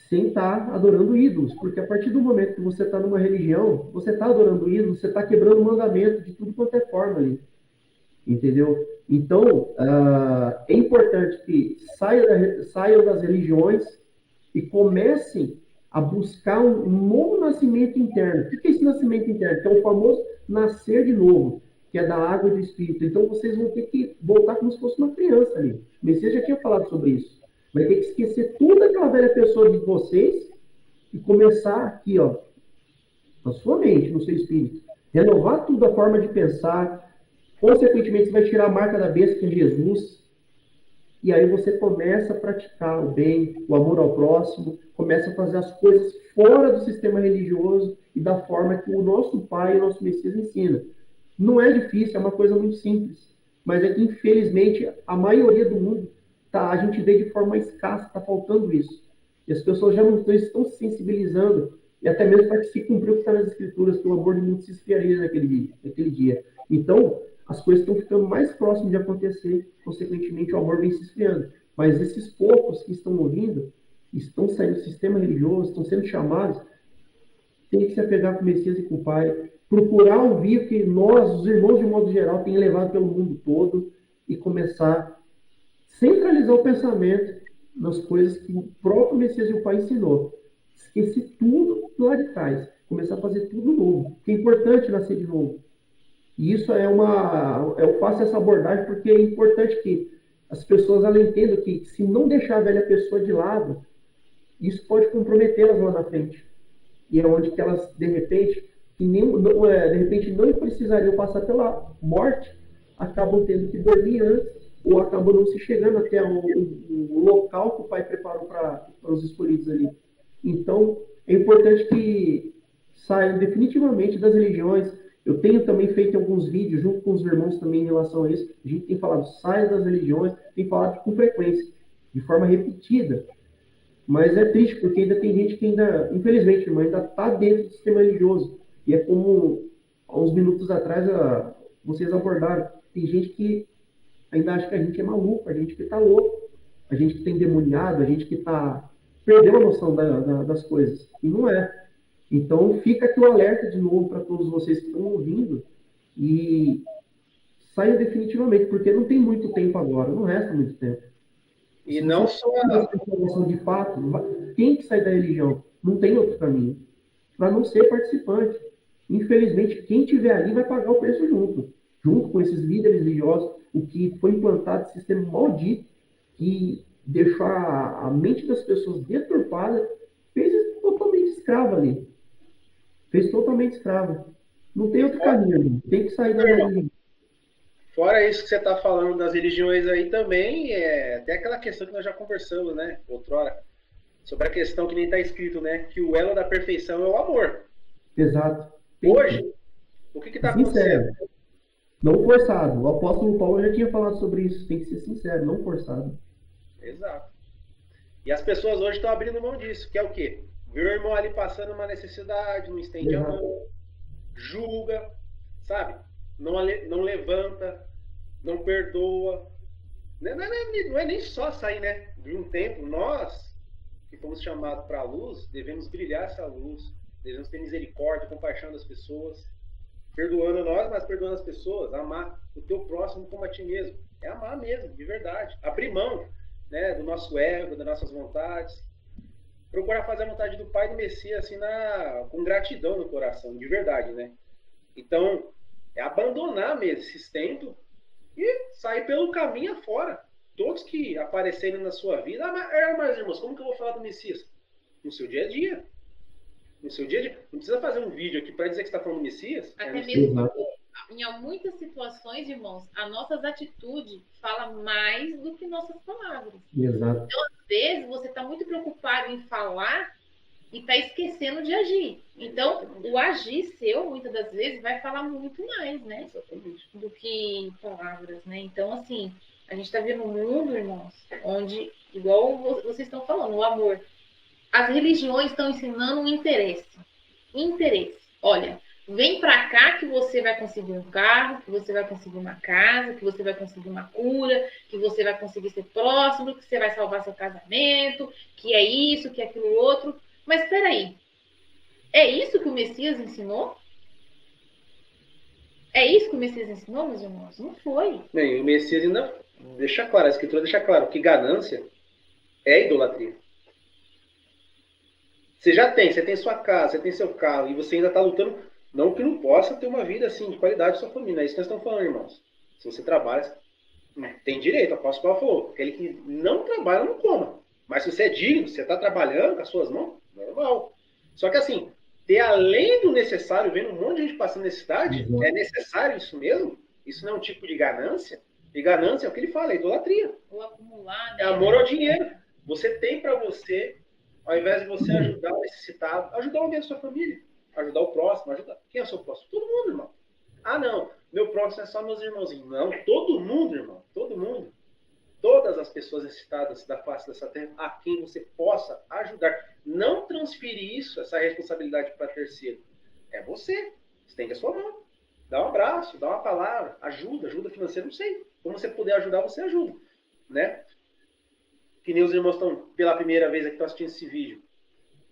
sem estar adorando ídolos, porque a partir do momento que você está numa religião, você está adorando ídolos, você está quebrando o mandamento de tudo quanto é forma ali. Entendeu? Então, é importante que saiam das religiões e comecem a buscar um novo nascimento interno. O que é esse nascimento interno? Que é o famoso nascer de novo, que é da água e do Espírito. Então, vocês vão ter que voltar como se fosse uma criança ali. O Messias já tinha falado sobre isso. Vai ter que esquecer toda aquela velha pessoa de vocês e começar aqui, ó, na sua mente, no seu espírito. Renovar tudo a forma de pensar. Consequentemente, você vai tirar a marca da besta, que é Jesus. E aí você começa a praticar o bem, o amor ao próximo, começa a fazer as coisas fora do sistema religioso e da forma que o nosso Pai e o nosso Messias ensina. Não é difícil, é uma coisa muito simples. Mas é que, infelizmente, a maioria do mundo, a gente vê de forma escassa, está faltando isso. E as pessoas já não estão se sensibilizando, e até mesmo para que se cumprir o que está nas Escrituras, que o amor de muitos se esfriaria naquele dia. Então, as coisas estão ficando mais próximas de acontecer, consequentemente o amor vem se esfriando. Mas esses poucos que estão ouvindo, estão saindo do sistema religioso, estão sendo chamados, tem que se apegar com o Messias e com o Pai, procurar ouvir o que nós, os irmãos de modo geral, têm levado pelo mundo todo e começar a centralizar o pensamento nas coisas que o próprio Messias e o Pai ensinou. Esquecer tudo lá de trás, começar a fazer tudo novo. Porque é importante nascer de novo. E isso eu faço essa abordagem porque é importante que as pessoas elas entendam que se não deixar a velha pessoa de lado, isso pode comprometê-las lá na frente. E é onde que elas, de repente, de repente não precisariam passar pela morte, acabam tendo que dormir antes, ou acabam não se chegando até o local que o Pai preparou para os escolhidos ali. Então, é importante que saiam definitivamente das religiões. Eu tenho também feito alguns vídeos junto com os irmãos também em relação a isso. A gente tem falado, saia das religiões, tem falado com frequência, de forma repetida. Mas é triste, porque ainda tem gente que ainda, infelizmente, irmã, ainda está dentro do sistema religioso. E é como, há uns minutos atrás, vocês abordaram. Tem gente que ainda acha que a gente é maluco, a gente que está louco, a gente que está endemoniado, a gente que está perdeu a noção das coisas. E não é. Então, fica aqui o alerta de novo para todos vocês que estão ouvindo e saiam definitivamente, porque não tem muito tempo agora, não resta muito tempo. E não só de fato, tem que sair da religião, não tem outro caminho, para não ser participante. Infelizmente, quem tiver ali vai pagar o preço junto com esses líderes religiosos, o que foi implantado, esse sistema maldito, que deixou a mente das pessoas deturpada, fez totalmente escravo ali. Fez totalmente escravo. Não tem outro caminho, tem que sair da religião. Fora isso que você está falando das religiões aí também, até aquela questão que nós já conversamos, né, outrora, sobre a questão que nem está escrito, né, que o elo da perfeição é o amor. Exato. Hoje, o que está acontecendo? Não forçado. O apóstolo Paulo já tinha falado sobre isso. Tem que ser sincero, não forçado. Exato. E as pessoas hoje estão abrindo mão disso, que é o quê? Viu o irmão ali passando uma necessidade, não estende a mão, julga, sabe? Não levanta, não perdoa. Não é nem só sair, né? De um tempo, nós que fomos chamados para a luz, devemos brilhar essa luz, devemos ter misericórdia, compaixão das pessoas, perdoando nós, mas perdoando as pessoas, amar o teu próximo como a ti mesmo. É amar mesmo, de verdade. Abrir mão, né, do nosso ego, das nossas vontades. Procurar fazer a vontade do Pai e do Messias assim, com gratidão no coração, de verdade, né? Então, é abandonar mesmo esses templos e sair pelo caminho afora. Todos que aparecerem na sua vida, mas irmãos, como que eu vou falar do Messias? No seu dia a dia. No seu dia a dia. Não precisa fazer um vídeo aqui para dizer que você está falando do Messias. Até mesmo em muitas situações, irmãos, as nossas atitudes falam mais do que nossas palavras. Exato. Então, às vezes, você está muito preocupado em falar e está esquecendo de agir. Então, o agir seu, muitas das vezes, vai falar muito mais, né? Do que palavras, né? Então, assim, a gente está vendo um mundo, irmãos, onde, igual vocês estão falando, o amor. As religiões estão ensinando um interesse. Olha, vem para cá que você vai conseguir um carro, que você vai conseguir uma casa, que você vai conseguir uma cura, que você vai conseguir ser próximo, que você vai salvar seu casamento, que é isso, que é aquilo outro. Mas espera aí, é isso que o Messias ensinou? É isso que o Messias ensinou, meus irmãos? Não foi. Bem, o Messias ainda deixa claro, a Escritura deixa claro que ganância é idolatria. Você tem sua casa, você tem seu carro, e você ainda está lutando, não que não possa ter uma vida assim, de qualidade de sua família. É isso que nós estamos falando, irmãos. Se você trabalha, tem direito, o apóstolo Paulo falou. Aquele que não trabalha, não coma. Mas se você é digno, você está trabalhando com as suas mãos, normal. Só que assim, ter além do necessário, vendo um monte de gente passando necessidade, é necessário isso mesmo? Isso não é um tipo de ganância? E ganância é o que ele fala, é idolatria. Ou acumular, né? É amor ao dinheiro. Você tem para você, ao invés de você ajudar o necessitado, ajudar alguém da sua família, ajudar o próximo, ajudar. Quem é o seu próximo? Todo mundo, irmão. Ah, não, meu próximo é só meus irmãozinhos. Não, todo mundo, irmão, todo mundo. Todas as pessoas necessitadas da face dessa terra, a quem você possa ajudar. Não transferir isso, essa responsabilidade para terceiro. É você. Estende a sua mão. Dá um abraço, dá uma palavra, ajuda financeira, não sei. Como você puder ajudar, você ajuda. Né? Que nem os irmãos estão pela primeira vez aqui, estão assistindo esse vídeo.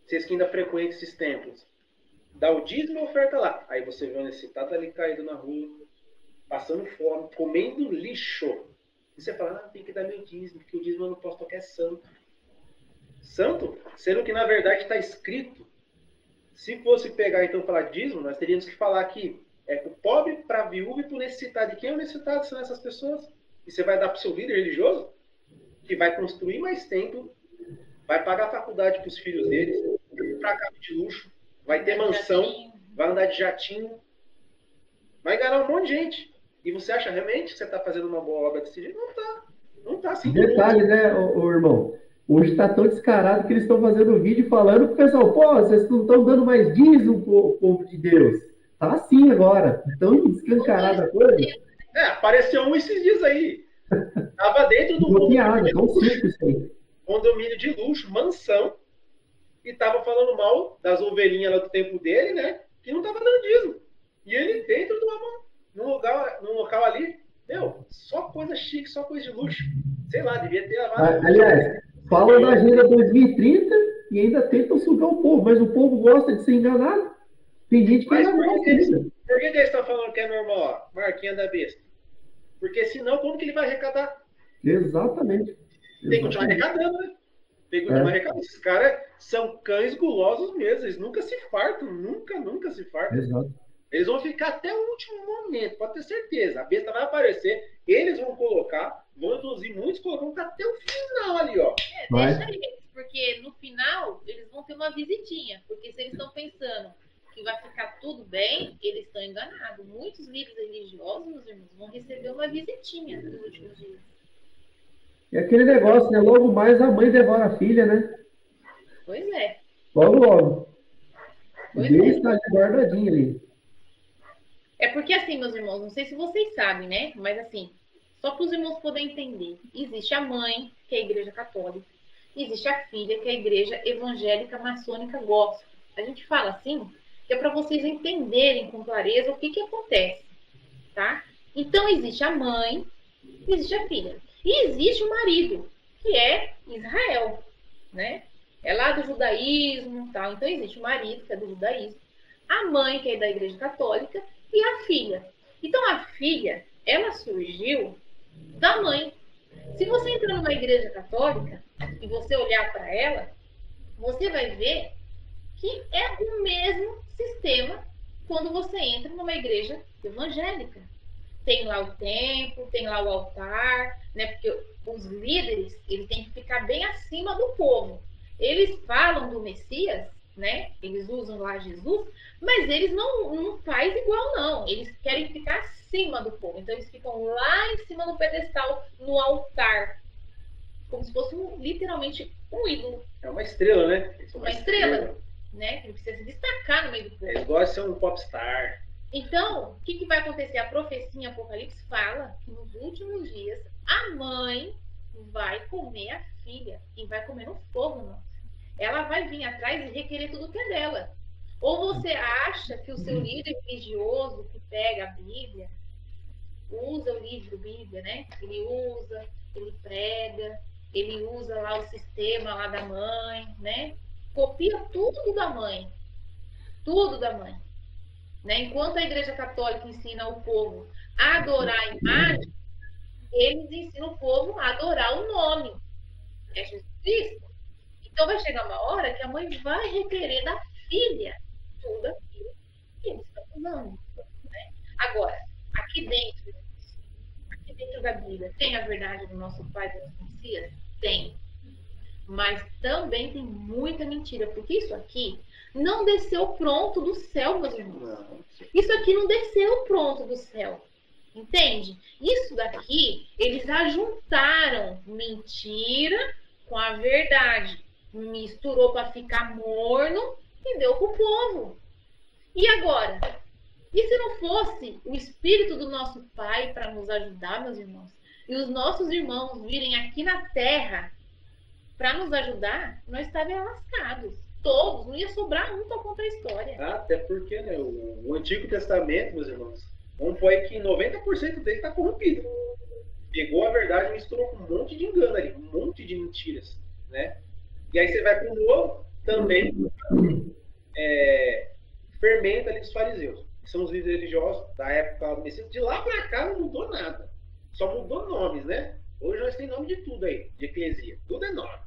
Vocês que ainda frequentam esses templos. Dá o dízimo e oferta lá. Aí você vê o necessitado ali caído na rua, passando fome, comendo lixo. E você fala, tem que dar meu dízimo, porque o dízimo eu não posso tocar, é santo. santo, sendo que na verdade está escrito. Se fosse pegar então falar dízimo, nós teríamos que falar que é para o pobre, para a viúva e para o necessitado. E quem é o necessitado são essas pessoas? E você vai dar para o seu líder religioso, que vai construir mais templo, vai pagar faculdade para os filhos deles, vai comprar carro de luxo, vai ter mansão, vai andar de jatinho, vai enganar um monte de gente. E você acha realmente que você está fazendo uma boa obra desse jeito? Não está. Não está assim. Detalhe, né, ô irmão? Hoje está tão descarado que eles estão fazendo vídeo falando pro pessoal, pô, vocês não estão dando mais dízimo pro povo de Deus. Tá assim agora. Tão escancarada a coisa. Apareceu um esses dias aí. Tava dentro do condomínio de luxo, mansão, e tava falando mal das ovelhinhas lá do tempo dele, né? Que não tava dando dízimo. E ele dentro do num local ali, só coisa chique, só coisa de luxo. Sei lá, devia ter lavado. Aliás, falam da Agenda 2030 e ainda tentam sugar o povo, mas o povo gosta de ser enganado. Tem gente que mas por que eles estão falando que é normal, ó, marquinha da besta? Porque senão, como que ele vai arrecadar? Exatamente. Tem que continuar arrecadando, né? Tem que continuar arrecadando. Esses caras são cães gulosos mesmo, eles nunca se fartam, nunca se fartam. Exato. Eles vão ficar até o último momento, pode ter certeza. A besta vai aparecer, eles vão colocar, vão induzir muitos, vão ficar até o final ali, ó. Deixa eles, porque no final eles vão ter uma visitinha. Porque se eles estão pensando que vai ficar tudo bem, eles estão enganados. Muitos líderes religiosos, meus irmãos, vão receber uma visitinha nos últimos dias. É aquele negócio, né? Logo mais a mãe devora a filha, né? Pois é. Logo. Pois Deus está guardadinho ali. É porque assim, meus irmãos, não sei se vocês sabem, né? Mas assim, só para os irmãos poderem entender. Existe a mãe, que é a igreja católica. Existe a filha, que é a igreja evangélica maçônica gospel. A gente fala assim, que é para vocês entenderem com clareza o que acontece, tá? Então, existe a mãe, existe a filha. E existe o marido, que é Israel, né? É lá do judaísmo e tal. Então, existe o marido, que é do judaísmo. A mãe, que é da igreja católica. E a filha. Então, a filha, ela surgiu da mãe. Se você entrar numa igreja católica e você olhar para ela, você vai ver que é o mesmo sistema quando você entra numa igreja evangélica. Tem lá o templo, tem lá o altar, né? Porque os líderes, eles têm que ficar bem acima do povo. Eles falam do Messias, né? Eles usam lá Jesus, mas eles não fazem igual, não. Eles querem ficar acima do povo. Então, eles ficam lá em cima do pedestal, no altar. Como se fosse literalmente um ídolo. É uma estrela, né? Uma estrela, né? Ele precisa se destacar no meio do povo. Eles gostam de ser um popstar. Então, o que vai acontecer? A profecia em Apocalipse fala que nos últimos dias, a mãe vai comer a filha. E vai comer no fogo, não. Ela vai vir atrás e requerer tudo que é dela. Ou você acha que o seu líder religioso que pega a Bíblia, usa o livro Bíblia, né? Ele usa, ele prega, ele usa lá o sistema lá da mãe, né? Copia tudo da mãe. Tudo da mãe. Né? Enquanto a Igreja Católica ensina o povo a adorar a imagem, eles ensinam o povo a adorar o nome. É Jesus Cristo. Então vai chegar uma hora que a mãe vai requerer da filha tudo aquilo que eles estão usando. Né? Agora, aqui dentro da Bíblia, tem a verdade do nosso Pai do nosso Messias? Tem. Mas também tem muita mentira, porque isso aqui não desceu pronto do céu, meus irmãos. Isso aqui não desceu pronto do céu. Entende? Isso daqui, eles ajuntaram mentira com a verdade. Misturou para ficar morno e deu pro povo. E agora? E se não fosse o Espírito do nosso Pai para nos ajudar, meus irmãos, e os nossos irmãos virem aqui na terra para nos ajudar, nós estávamos lascados. Todos, não ia sobrar um para contar a história. Até porque, né, o Antigo Testamento, meus irmãos, vamos pôr que 90% dele está corrompido. Pegou a verdade e misturou com um monte de engano ali, um monte de mentiras, né? E aí você vai para o Novo, também fermenta ali dos fariseus, que são os líderes religiosos da época do Messias. De lá para cá não mudou nada, só mudou nomes, né? Hoje nós temos nome de tudo aí, de eclesia. Tudo é nome.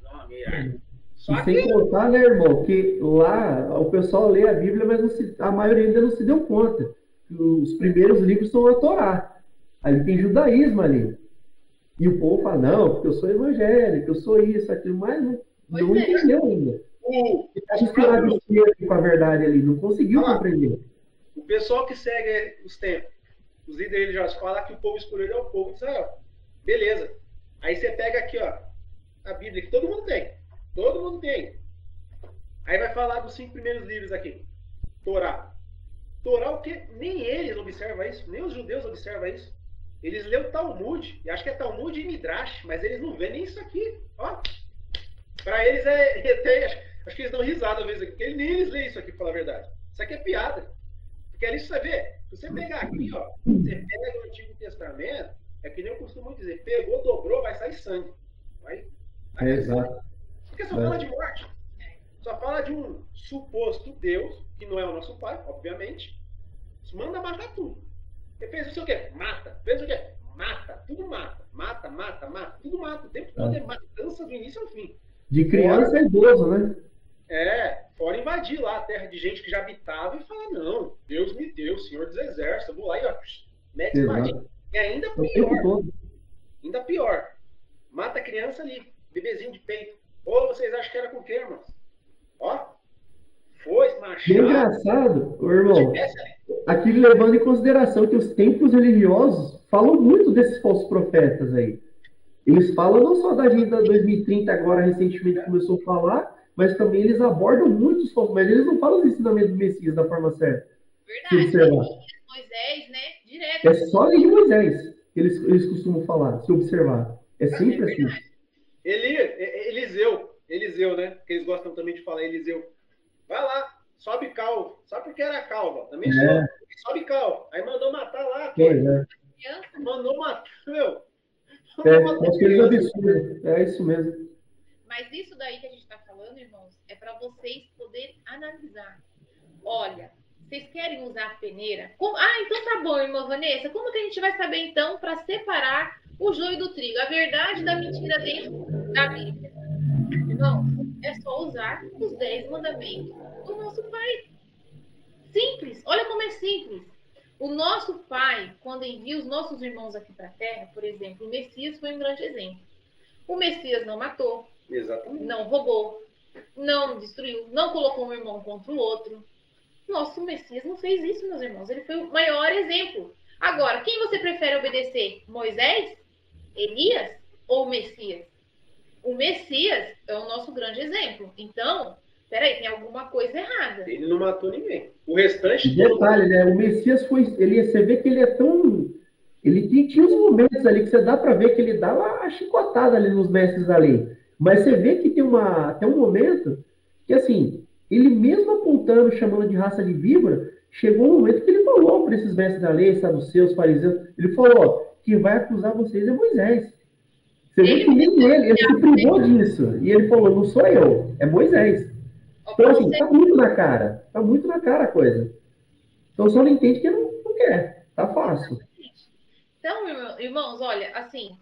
Só E sem que, contar, né, irmão, que lá o pessoal lê a Bíblia, mas a maioria ainda não se deu conta. Os primeiros livros são a Torá. Ali tem judaísmo ali. E o povo fala, não, porque eu sou evangélico, eu sou isso, aquilo, mas Pois não é. entendeu ainda. Está os misturado próprios, com a verdade ali, não conseguiu olha lá, compreender. o pessoal que segue os tempos, os líderes religiosos, falam que o povo escolhido é o povo de Israel. Beleza. Aí você pega aqui, ó, a Bíblia, que todo mundo tem. Todo mundo tem. Aí vai falar dos 5 primeiros livros aqui. Torá. Torá o quê? Nem eles observam isso, nem os judeus observam isso. Eles lêem o Talmud, e acho que é Talmud e Midrash, mas eles não veem nem isso aqui. Ó. Para eles acho que eles dão risada às vezes aqui, porque nem eles leem isso aqui, pra falar a verdade. Isso aqui é piada. Porque ali você vê, se você pegar aqui, ó, você pega o Antigo Testamento, é que nem eu costumo dizer, pegou, dobrou, vai sair sangue. Vai Exato. porque só fala de morte. Só fala de um suposto Deus, que não é o nosso pai, obviamente. Manda matar tudo. Ele fez isso o quê? Mata. Fez o quê? Mata. Tudo mata. Mata, mata, mata. Tudo mata. O tempo todo é matança do início ao fim. De criança a idoso, né? Fora invadir lá a terra de gente que já habitava e falar, não, Deus me deu, o Senhor dos Exércitos, eu vou lá e ó, mete espadinha. E ainda pior. Ainda pior. Mata a criança ali, bebezinho de peito. Ou vocês acham que era com o quê, irmãos? Ó, foi, machado. E é engraçado, irmão, aqui levando em consideração que os templos religiosos falam muito desses falsos profetas aí. Eles falam não só da Agenda 2030, agora recentemente começou a falar, mas também eles abordam muito os falsos, mas eles não falam os ensinamentos do Messias da forma certa. Verdade. Moisés, né? Direto. É só a lei de Moisés que eles costumam falar, se observar. É sempre assim. Eliseu, né? Que eles gostam também de falar Eliseu. Vai lá, sobe calvo. Sabe por que era calvo? Também sobe calvo. Aí mandou matar lá. Mandou matar, meu. As coisas absurdas. É isso mesmo. Mas isso daí que a gente está falando, irmãos, é para vocês poderem analisar. Olha, vocês querem usar a peneira? Então tá bom, irmã Vanessa. Como que a gente vai saber, então, para separar o joio do trigo? A verdade da mentira dentro da Bíblia. Irmãos, é só usar os 10 mandamentos do nosso Pai. Simples. Olha como é simples. O nosso Pai, quando envia os nossos irmãos aqui para a Terra, por exemplo, o Messias foi um grande exemplo. O Messias não matou, não roubou, não destruiu, não colocou um irmão contra o outro. Nosso Messias não fez isso, meus irmãos. Ele foi o maior exemplo. Agora, quem você prefere obedecer? Moisés, Elias ou o Messias? O Messias é o nosso grande exemplo. Então, peraí, tem alguma coisa errada. Ele não matou ninguém. O restante... Detalhe, né? O Messias foi... Você vê que ele é tão... Ele tinha uns momentos ali que você dá para ver que ele dá uma chicotada ali nos mestres da lei. Mas você vê que tem um momento que, assim, ele mesmo apontando, chamando de raça de víbora, chegou um momento que ele falou para esses mestres da lei, saduceus, fariseus, ele falou, quem vai acusar vocês é Moisés. Você vê que nem ele se privou disso. E ele falou, não sou eu, é Moisés. Então, assim, tá muito na cara. Tá muito na cara a coisa. Então, só não entende que não quer. Tá fácil. Então, irmãos, olha, assim,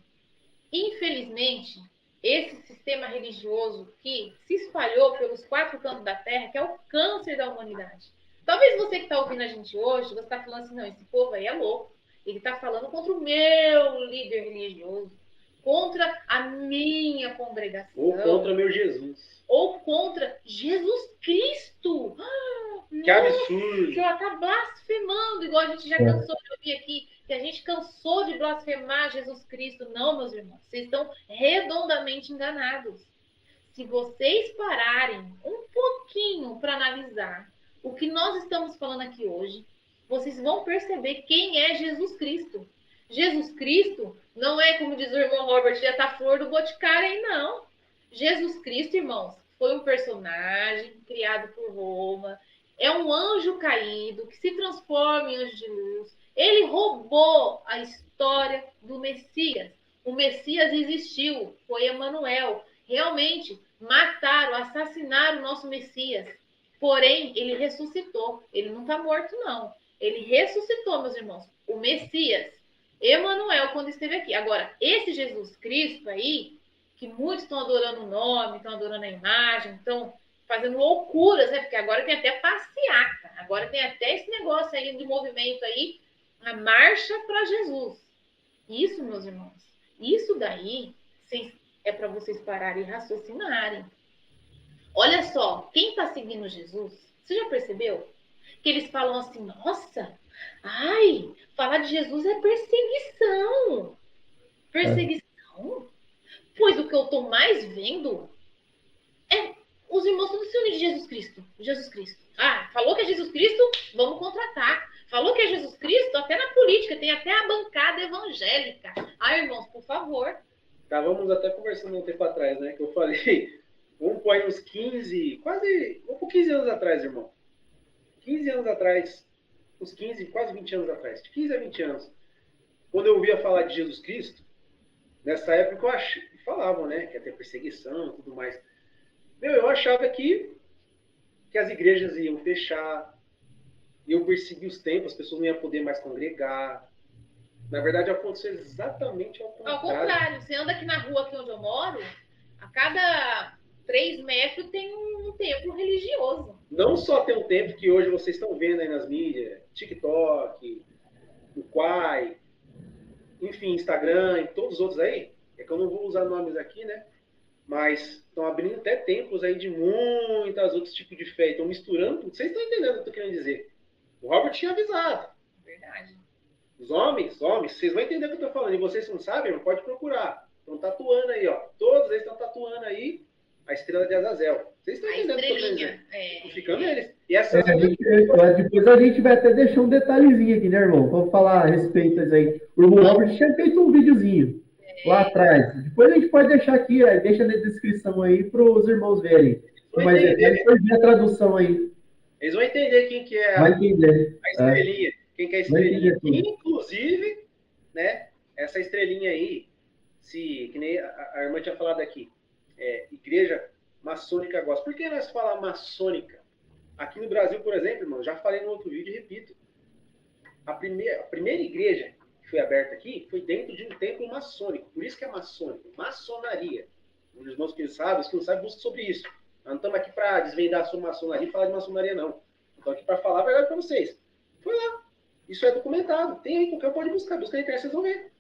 infelizmente, esse sistema religioso que se espalhou pelos 4 cantos da Terra, que é o câncer da humanidade. Talvez você que está ouvindo a gente hoje, você está falando assim, não, esse povo aí é louco. Ele está falando contra o meu líder religioso, contra a minha congregação. Ou contra meu Jesus. Ou contra Jesus Cristo. Que absurdo. Que ela está blasfemando, igual a gente já cansou de ouvir aqui, que a gente cansou de blasfemar Jesus Cristo. Não, meus irmãos, vocês estão redondamente enganados. Se vocês pararem um pouquinho para analisar o que nós estamos falando aqui hoje, vocês vão perceber quem é Jesus Cristo. Jesus Cristo não é, como diz o irmão Robert, já tá flor do boticário aí, não. Jesus Cristo, irmãos, foi um personagem criado por Roma, é um anjo caído que se transforma em anjo de luz. Ele roubou a história do Messias. O Messias existiu, foi Emanuel. Realmente, mataram, assassinaram o nosso Messias. Porém, ele ressuscitou. Ele não está morto, não. Ele ressuscitou, meus irmãos. O Messias, Emanuel, quando esteve aqui. Agora, esse Jesus Cristo aí, que muitos estão adorando o nome, estão adorando a imagem, estão fazendo loucuras, né? Porque agora tem até passeata, agora tem até esse negócio aí de movimento aí, a marcha para Jesus. Isso, meus irmãos, isso daí é para vocês pararem e raciocinarem. Olha só, quem está seguindo Jesus, você já percebeu? Que eles falam assim, nossa, ai, falar de Jesus é perseguição. Perseguição? Pois o que eu estou mais vendo é os irmãos todos se unirem de Jesus Cristo. Jesus Cristo. Ah, falou que é Jesus Cristo, vamos contratar. Falou que é Jesus Cristo, até na política, tem até a bancada evangélica. Ah, irmãos, por favor. Estávamos até conversando um tempo atrás, né? Que eu falei, vamos pôr aí uns 15, vamos por 15 anos atrás, irmão. 15 anos atrás, uns 15, quase 20 anos atrás, de 15 a 20 anos. Quando eu ouvia falar de Jesus Cristo, nessa época falavam, né? Que ia ter perseguição e tudo mais. Eu achava que as igrejas iam fechar, iam perseguir os templos, as pessoas não iam poder mais congregar. Na verdade, aconteceu exatamente ao contrário. Ao contrário, você anda aqui na rua aqui onde eu moro, a cada 3 metros tem um templo religioso. Não só tem um templo que hoje vocês estão vendo aí nas mídias, TikTok, o Quai, enfim, Instagram e todos os outros aí, é que eu não vou usar nomes aqui, né? Mas estão abrindo até templos aí de muitos outros tipos de fé. Estão misturando tudo. Vocês estão entendendo o que eu estou querendo dizer. O Robert tinha avisado. Verdade. Os homens, vocês vão entender o que eu estou falando. E vocês não sabem, pode procurar. Estão tatuando aí, ó. Todos eles estão tatuando aí a estrela de Azazel. Vocês estão entendendo o que eu estou querendo dizer. Estão ficando eles. E essa depois a gente vai até deixar um detalhezinho aqui, né, irmão? Vamos falar a respeito disso aí. O irmão Robert tinha feito um videozinho lá atrás. Depois a gente pode deixar aqui, deixa na descrição aí para os irmãos verem. Mas depois ver a tradução aí. Eles vão entender quem que é a estrelinha. Quem que é a estrelinha. Inclusive, né, essa estrelinha aí, que nem a irmã tinha falado aqui, igreja maçônica gospel. Por que nós falamos maçônica? Aqui no Brasil, por exemplo, irmão, já falei no outro vídeo e repito. A primeira igreja que foi aberta aqui foi dentro de um templo maçônico. Por isso que é maçônico. Maçonaria. Os irmãos que sabem, os que não sabem, buscam sobre isso. Nós não estamos aqui para desvendar sobre maçonaria e falar de maçonaria, não. Estamos aqui para falar a verdade para vocês. Foi lá. Isso é documentado. Tem aí, qualquer um pode buscar. Busca na internet, vocês vão ver.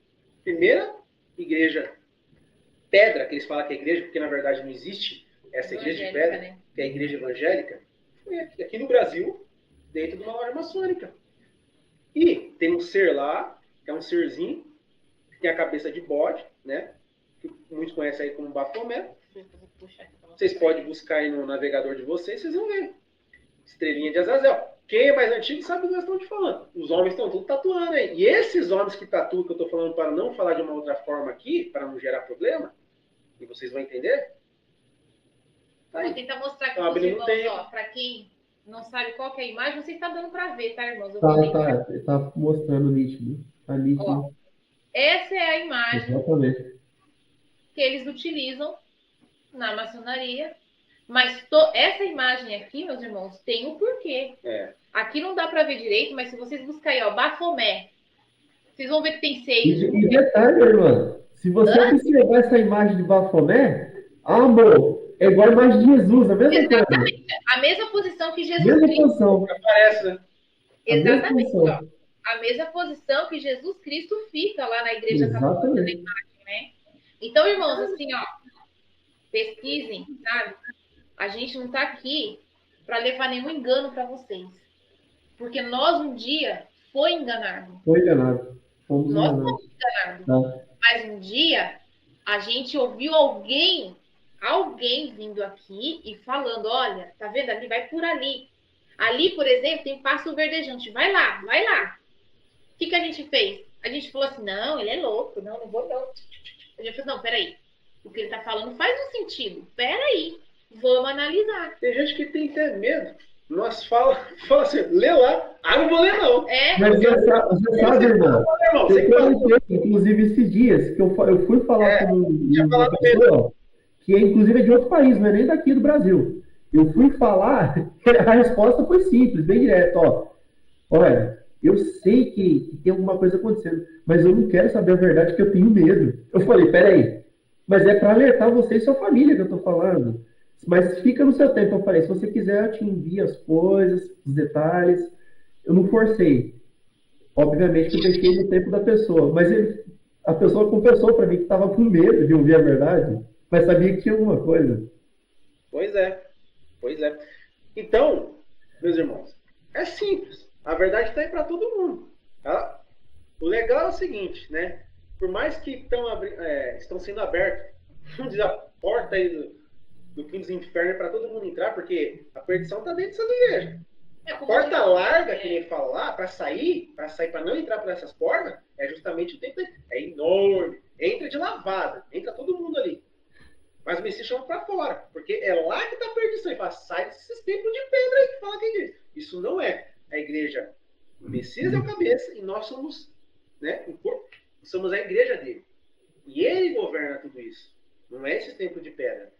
Primeira igreja pedra, que eles falam que é igreja, porque na verdade não existe essa igreja de pedra, né? Que é a igreja evangélica, foi aqui no Brasil, dentro de uma loja maçônica. E tem um ser lá, que é um serzinho, que tem a cabeça de bode, né? Que muitos conhecem aí como Bafomé. Vocês podem buscar aí no navegador de vocês vão ver. Estrelinha de Azazel. Quem é mais antigo sabe do que nós estamos falando. Os homens estão tudo tatuando aí. E esses homens que tatuam, que eu estou falando para não falar de uma outra forma aqui, para não gerar problema, e vocês vão entender. Tá aí. Vou tentar mostrar aqui para os irmãos, para quem não sabe qual que é a imagem, você está dando para ver, tá, irmãos? Tá mostrando nítido. Tá nítido. Ó, essa é a imagem que eles utilizam na maçonaria. Mas essa imagem aqui, meus irmãos, tem um porquê. Aqui não dá para ver direito, mas se vocês buscarem, ó, Bafomé, vocês vão ver que tem 6. E detalhe, irmã, se você observar essa imagem de Bafomé, amor, é igual a imagem de Jesus, a mesma Exatamente. coisa. A mesma posição que Jesus mesma Cristo. Posição. Aparece, né? Exatamente. Ó, a mesma posição que Jesus Cristo fica lá na igreja católica da imagem, né? Então, irmãos, assim, ó, pesquisem, sabe? A gente não está aqui para levar nenhum engano para vocês. Porque nós um dia foi enganado. Foi enganado. Nós fomos enganados. Não. Mas um dia a gente ouviu alguém vindo aqui e falando, olha, tá vendo ali? Vai por ali. Ali, por exemplo, tem passo verdejante. Vai lá, vai lá. O que a gente fez? A gente falou assim, não, ele é louco. Não vou não. A gente falou, não, peraí. O que ele tá falando faz um sentido. Peraí. Vamos analisar. Tem gente que tem até medo. Nós fala assim, lê lá, não vou ler não. Mas você sabe, irmão, inclusive esses dias, que eu fui falar com uma pessoa, que inclusive é de outro país, não é nem daqui do Brasil. Eu fui falar, a resposta foi simples, bem direta, ó. Olha, eu sei que tem alguma coisa acontecendo, mas eu não quero saber a verdade, que eu tenho medo. Eu falei, peraí, Mas é para alertar você e sua família que eu estou falando. Mas fica no seu tempo. Eu falei, se você quiser, eu te envio as coisas, os detalhes. Eu não forcei. Obviamente que eu deixei no tempo da pessoa. Mas a pessoa confessou para mim que estava com medo de ouvir a verdade, mas sabia que tinha alguma coisa. Pois é, pois é. Então, meus irmãos, é simples. A verdade está aí para todo mundo. Tá? O legal é o seguinte, né? Por mais que estão sendo abertos, vamos dizer, a porta aí do fim dos infernos para todo mundo entrar, porque a perdição está dentro dessa igreja. A porta larga, que nem fala lá, para sair, para não entrar por essas portas, é justamente o tempo. É enorme. Entra de lavada, entra todo mundo ali. Mas o Messias chama para fora, porque é lá que está a perdição. Ele fala, sai desses templos de pedra aí que fala que é igreja. Isso não é a igreja. O Messias é o cabeça e nós somos, né, o corpo. Somos a igreja dele. E ele governa tudo isso. Não é esse templo de pedra.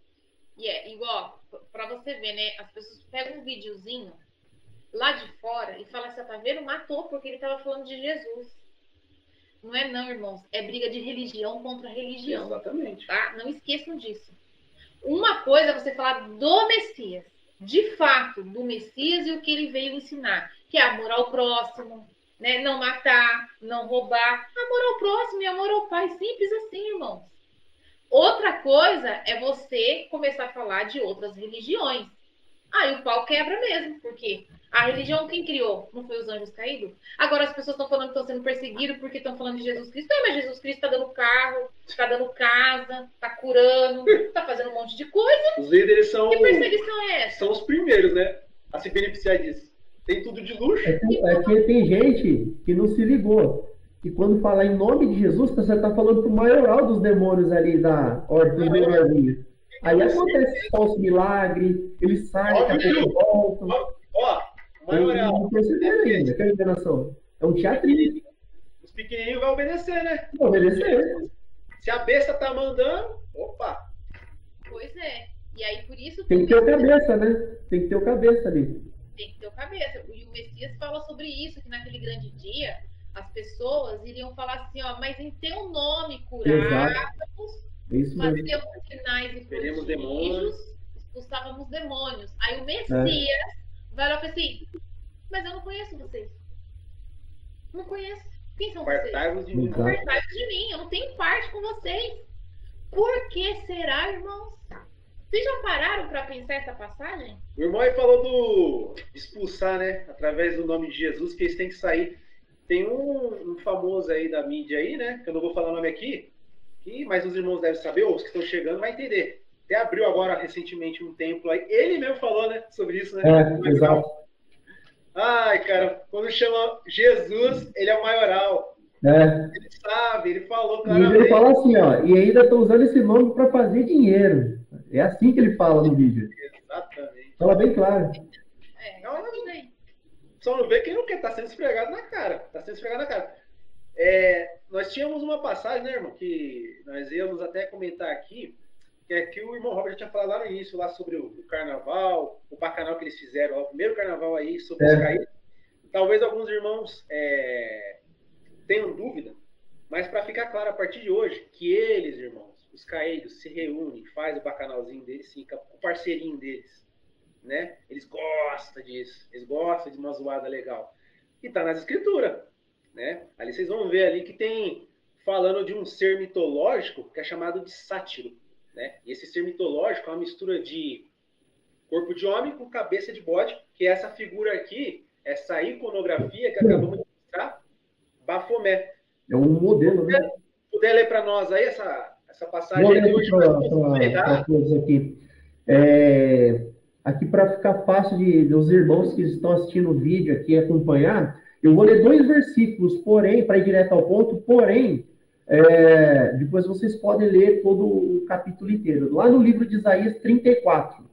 E é igual, para você ver, né? As pessoas pegam um videozinho lá de fora e falam assim, tá vendo? Matou porque ele estava falando de Jesus. Não é não, irmãos. É briga de religião contra religião. Exatamente. Tá? Não esqueçam disso. Uma coisa é você falar do Messias. De fato, do Messias e o que ele veio ensinar. Que é amor ao próximo, né? Não matar, não roubar. Amor ao próximo e amor ao Pai. Simples assim, irmãos. Outra coisa é você começar a falar de outras religiões. Aí o pau quebra mesmo, porque a religião quem criou? Não foi os anjos caídos? Agora as pessoas estão falando que estão sendo perseguidas porque estão falando de Jesus Cristo. Mas Jesus Cristo está dando carro, está dando casa, está curando, está fazendo um monte de coisa. Os líderes são... Que perseguição é essa? São os primeiros, né? A se beneficiar disso. Tem tudo de luxo. É que tem gente que não se ligou. E quando fala em nome de Jesus, você está falando para o maioral dos demônios ali da ordem do menorzinho. Aí acontece esse falso milagre, eles saem, daqui a pouco voltam. Ó, maioral. Não perceberam ainda, que é a enganação. É um teatrinho. Os pequenininhos vão obedecer, né? Vai obedecer. Se a besta tá mandando, opa. Pois é. E aí, por isso... Tem que ter o cabeça, né? Tem que ter o cabeça ali. Tem que ter o cabeça. E o Messias fala sobre isso, que naquele grande dia, as pessoas iriam falar assim, ó, mas em teu nome curávamos, fazíamos sinais e prodígios, expulsávamos demônios. Aí o Messias vai lá e fala assim, mas eu não conheço vocês. Não conheço. Quem são vocês? Apartai-vos de mim. Apartai-vos de mim. Eu não tenho parte com vocês. Por que será, irmãos? Vocês já pararam para pensar essa passagem? O irmão aí falou do expulsar, né? Através do nome de Jesus, que eles têm que sair. Tem um famoso aí da mídia aí, né? Que eu não vou falar o nome aqui, mas os irmãos devem saber, ou os que estão chegando vai entender. Até abriu agora recentemente um templo aí. Ele mesmo falou, né? Sobre isso, né? Exato. Ai, cara, quando chama Jesus, ele é o maioral. Ele sabe, ele falou claramente. E ele fala assim, ó, e ainda estão usando esse nome para fazer dinheiro. É assim que ele fala no vídeo. Exatamente. Fala bem claro. Só não vê quem não quer, tá sendo esfregado na cara. Tá sendo esfregado na cara. Nós tínhamos uma passagem, né, irmão, que nós íamos até comentar aqui, que é que o irmão Robert já tinha falado lá no início, lá sobre o carnaval, o bacanal que eles fizeram, o primeiro carnaval aí, sobre os caídos. Talvez alguns irmãos tenham dúvida, mas para ficar claro a partir de hoje, que eles, irmãos, os caídos, se reúnem, faz o bacanalzinho deles, fica o parceirinho deles, né? Eles gostam disso, eles gostam de uma zoada legal. E tá nas escrituras, né? Ali vocês vão ver ali que tem falando de um ser mitológico que é chamado de sátiro, né? E esse ser mitológico é uma mistura de corpo de homem com cabeça de bode, que é essa figura aqui, essa iconografia que acabamos de mostrar, Bafomé. É um modelo, né? Puder ler para nós aí essa passagem de hoje para todos aqui. Aqui para ficar fácil dos irmãos que estão assistindo o vídeo aqui acompanhar, eu vou ler 2 versículos, porém, para ir direto ao ponto, porém, depois vocês podem ler todo o capítulo inteiro. Lá no livro de Isaías 34.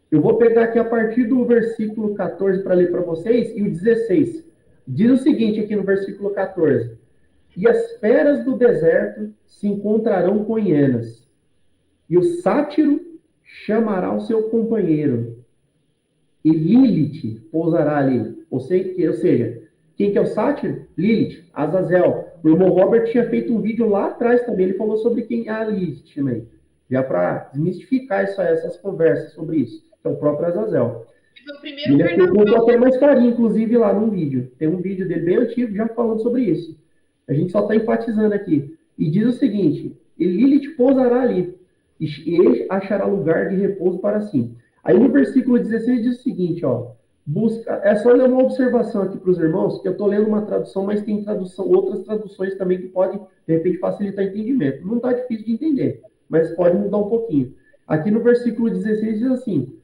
Eu vou pegar aqui a partir do versículo 14 para ler para vocês, e o 16. Diz o seguinte aqui no versículo 14. E as feras do deserto se encontrarão com hienas, e o sátiro chamará o seu companheiro, e Lilith pousará ali. Ou seja, quem que é o sátiro? Lilith, Azazel. O irmão Robert tinha feito um vídeo lá atrás também, ele falou sobre quem é a Lilith também. Já para desmistificar essas conversas sobre isso. Que é o próprio Azazel. Foi o primeiro Ele carnaval. contou até uma historinha, inclusive, lá num vídeo. Tem um vídeo dele bem antigo já falando sobre isso. A gente só está enfatizando aqui. E diz o seguinte: e Lilith pousará ali, e ele achará lugar de repouso para si. Aí no versículo 16 diz o seguinte, ó. É só ler uma observação aqui para os irmãos, que eu estou lendo uma tradução, mas tem outras traduções também que podem, de repente, facilitar o entendimento. Não está difícil de entender, mas pode mudar um pouquinho. Aqui no versículo 16 diz assim: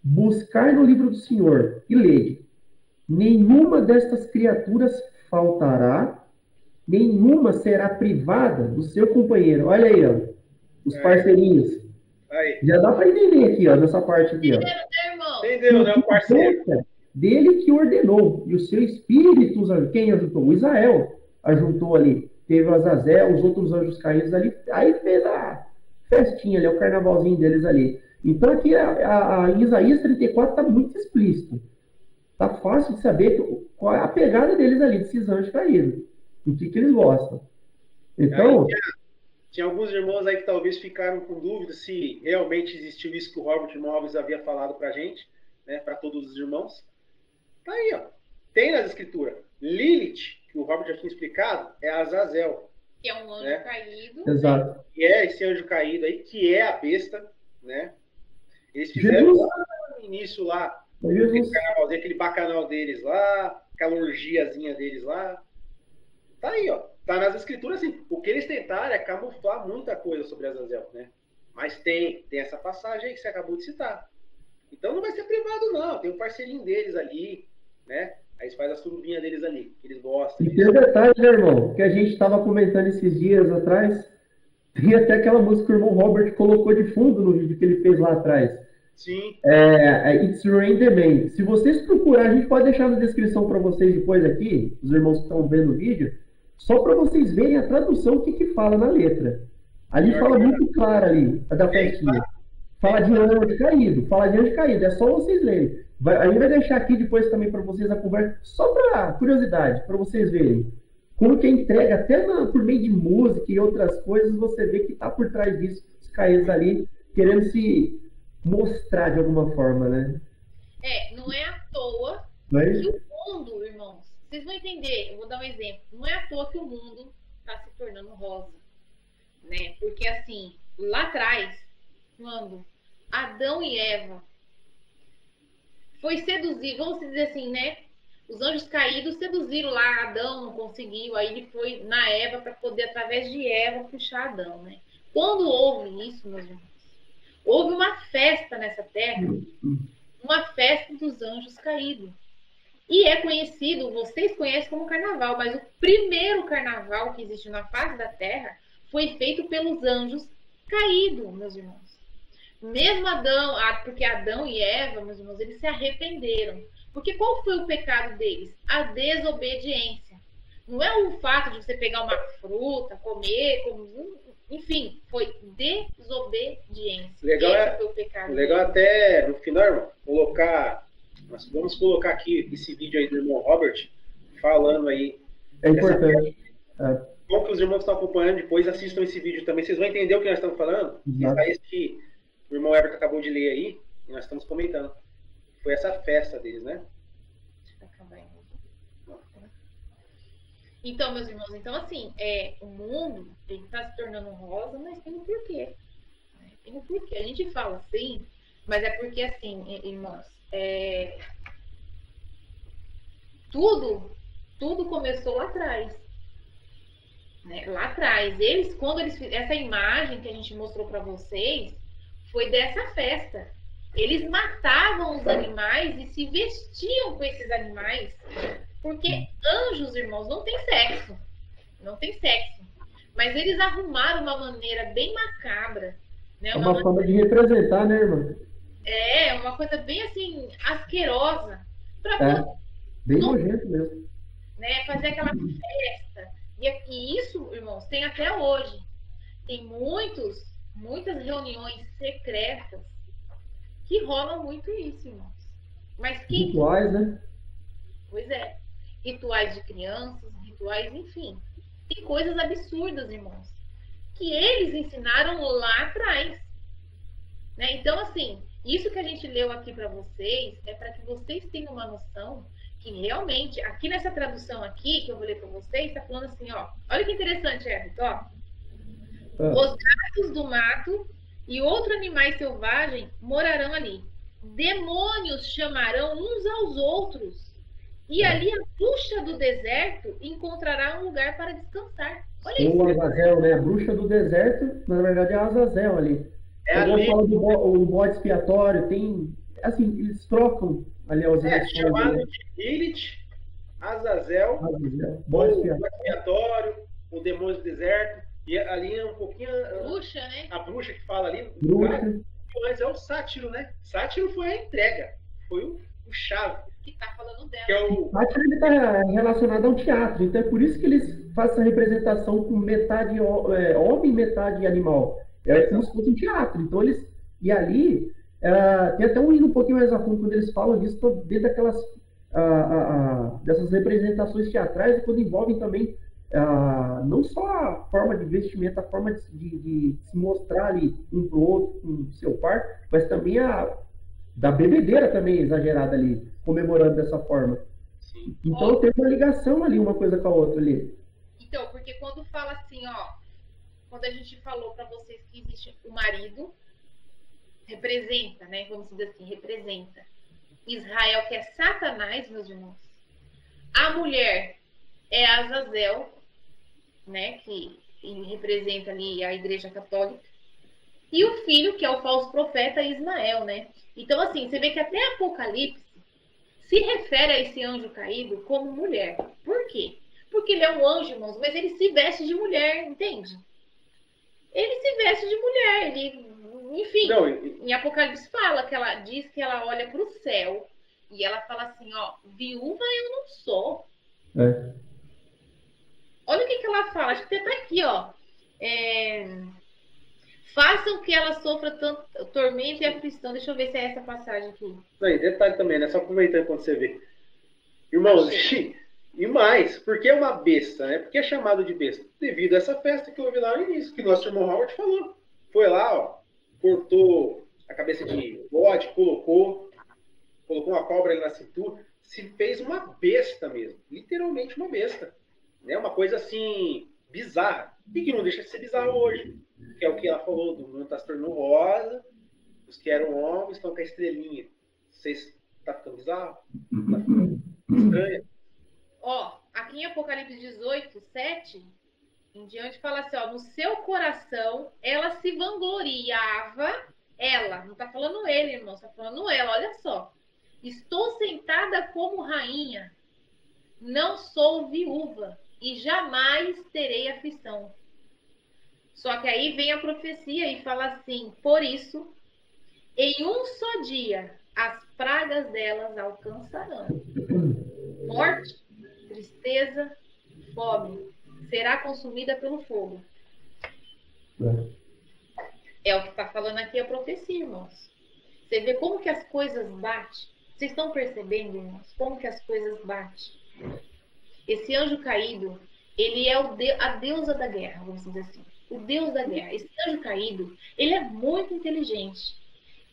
buscar no livro do Senhor e lede. Nenhuma destas criaturas faltará, nenhuma será privada do seu companheiro. Olha aí, ó, os parceirinhos. Aí. Já dá para entender aqui, ó, nessa parte aqui, ó. Entendeu, né, o parceiro? Dele que ordenou, e o seu espírito, quem ajuntou? O Israel ajuntou ali. Teve o Azazel, os outros anjos caídos ali, aí fez a festinha ali, o carnavalzinho deles ali. Então aqui em Isaías 34 está muito explícito. Está fácil de saber qual é a pegada deles ali, desses anjos caídos. O que eles gostam. Então... Tinha alguns irmãos aí que talvez ficaram com dúvida se realmente existiu isso que o Robert Morris havia falado para a gente, né, para todos os irmãos. Tá aí, ó. Tem nas escrituras. Lilith, que o Robert já tinha explicado, é Azazel. Que é um anjo caído. Exato. Que é esse anjo caído aí, que é a besta, né? Eles fizeram lá no início lá, aquele bacanal deles lá, aquela orgiazinha deles lá. Tá aí, ó. Tá nas escrituras, assim. O que eles tentaram é camuflar muita coisa sobre Azazel, né? Mas tem essa passagem aí que você acabou de citar. Então não vai ser privado, não. Tem um parceirinho deles ali, né? Aí eles fazem a surubinha deles ali, que eles gostam. E tem um detalhe, né, irmão? Que a gente estava comentando esses dias atrás. Tem até aquela música que o irmão Robert colocou de fundo no vídeo que ele fez lá atrás. Sim. It's Rain the Man. Se vocês procurarem, a gente pode deixar na descrição para vocês depois aqui, os irmãos que estão vendo o vídeo, só para vocês verem a tradução, o que fala na letra. Ali fala muito claro ali, da festinha. Fala de anjo caído. É só vocês lerem. A gente vai deixar aqui depois também para vocês a conversa, só para curiosidade, para vocês verem. Como que é entrega, até por meio de música e outras coisas, você vê que está por trás disso, os caídos ali, querendo se mostrar de alguma forma, né? Não é à toa que o mundo, irmãos, vocês vão entender, eu vou dar um exemplo. Não é à toa que o mundo está se tornando rosa, né? Porque assim, lá atrás, quando Adão e Eva foi seduzir, vamos dizer assim, né? Os anjos caídos seduziram lá Adão, não conseguiu, aí ele foi na Eva para poder, através de Eva, puxar Adão, né? Quando houve isso, meus irmãos, houve uma festa nessa terra, uma festa dos anjos caídos. E é conhecido, vocês conhecem como carnaval, mas o primeiro carnaval que existiu na face da terra foi feito pelos anjos caídos, meus irmãos. Mesmo Adão, porque Adão e Eva, meus irmãos, eles se arrependeram. Porque qual foi o pecado deles? A desobediência. Não é o fato de você pegar uma fruta, comer, enfim, foi desobediência. Legal, esse foi o pecado legal deles. até, no final, irmão, nós vamos colocar aqui esse vídeo aí do irmão Robert, falando aí. É importante. Bom que os irmãos estão acompanhando, depois assistam esse vídeo também, vocês vão entender o que nós estamos falando. Esse que o irmão Everton acabou de ler aí, e nós estamos comentando. Foi essa festa deles, né? Então, meus irmãos, assim, o mundo está se tornando rosa, mas tem um porquê. Tem um porquê. A gente fala assim, mas é porque, assim, irmãos, tudo começou lá atrás. Né? Lá atrás. Quando eles fizeram essa imagem que a gente mostrou para vocês, foi dessa festa. Eles matavam os animais e se vestiam com esses animais, porque anjos, irmãos, não tem sexo. Não tem sexo. Mas eles arrumaram uma maneira bem macabra. Né? Uma forma de representar, né, irmã? Uma coisa bem assim, asquerosa. Bem nojento mesmo. Né? Fazer aquela festa. E isso, irmãos, tem até hoje. Tem muitas reuniões secretas que rolam muito isso, irmãos. Mas rituais, né? Pois é. Rituais de crianças, rituais, enfim. Tem coisas absurdas, irmãos, que eles ensinaram lá atrás. Né? Então, assim, isso que a gente leu aqui para vocês é para que vocês tenham uma noção que realmente, aqui nessa tradução aqui, que eu vou ler para vocês, está falando assim, ó. Olha que interessante, Everton, ó. Os gatos do mato e outros animais selvagens morarão ali. Demônios chamarão uns aos outros. E ali a bruxa do deserto encontrará um lugar para descansar. Olha isso. O Azazel, né? A bruxa do deserto, na verdade, é a Azazel ali. Ali. Fala do bode expiatório, tem... Assim, eles trocam ali as emoções. Chamado de Lilith, Azazel, bode expiatório, o demônio do deserto. E ali é um pouquinho... Bruxa, né? A bruxa que fala ali. Bruxa. Mas é o sátiro, né? Sátiro foi a entrega. Foi o chave. Que tá falando dela. Que é o sátiro está relacionado ao teatro. Então é por isso que eles fazem essa representação com metade homem e metade animal. É como se fosse um teatro. Então eles... E ali... tem até um hino um pouquinho mais a fundo quando eles falam disso, dentro daquelas... dessas representações teatrais, quando envolvem também não só a forma de vestimento, a forma de se mostrar ali um pro outro, com o seu par, mas também da bebedeira também exagerada ali, comemorando dessa forma. Sim. Então tem uma ligação ali, uma coisa com a outra ali. Então, porque quando fala assim, ó, quando a gente falou para vocês que existe o marido, representa, né, vamos dizer assim, representa Israel, que é Satanás, meus irmãos. A mulher é Azazel, né, que representa ali a Igreja Católica. E o filho, que é o falso profeta, Ismael, né? Então, assim, você vê que até Apocalipse se refere a esse anjo caído como mulher. Por quê? Porque ele é um anjo, irmãos, mas ele se veste de mulher, entende? Ele se veste de mulher, ele... Enfim, não, em Apocalipse fala que ela diz que ela olha para o céu e ela fala assim, ó, viúva eu não sou. Olha o que ela fala, acho que até tá aqui, ó. Façam que ela sofra tanto tormento e aflição. Deixa eu ver se é essa passagem aqui. Aí, detalhe também, né? Só aproveitando quando você vê. Irmãos, e mais, por que é uma besta, né? Por que é chamado de besta? Devido a essa festa que houve lá no início, que nosso irmão Howard falou. Foi lá, ó. Cortou a cabeça de bode, colocou uma cobra ali na cintura, se fez uma besta mesmo, literalmente uma besta, né? Uma coisa assim, bizarra, e que não deixa de ser bizarro hoje, que é o que ela falou, do mundo está se tornando rosa, os que eram homens estão com a estrelinha. Vocês, tá ficando bizarro? Tá ficando estranho? Ó, aqui em Apocalipse 18, 7... em diante fala assim, ó, no seu coração ela se vangloriava, ela, não tá falando ele, irmão, tá falando ela, olha só. Estou sentada como rainha, não sou viúva e jamais terei aflição. Só que aí vem a profecia e fala assim, por isso, em um só dia as pragas delas alcançarão. Morte, tristeza, fome. Será consumida pelo fogo. É o que está falando aqui a profecia, irmãos. Você vê como que as coisas batem. Vocês estão percebendo, irmãos, como que as coisas batem? Esse anjo caído, ele é a deusa da guerra, vamos dizer assim. O deus da guerra. Esse anjo caído, ele é muito inteligente.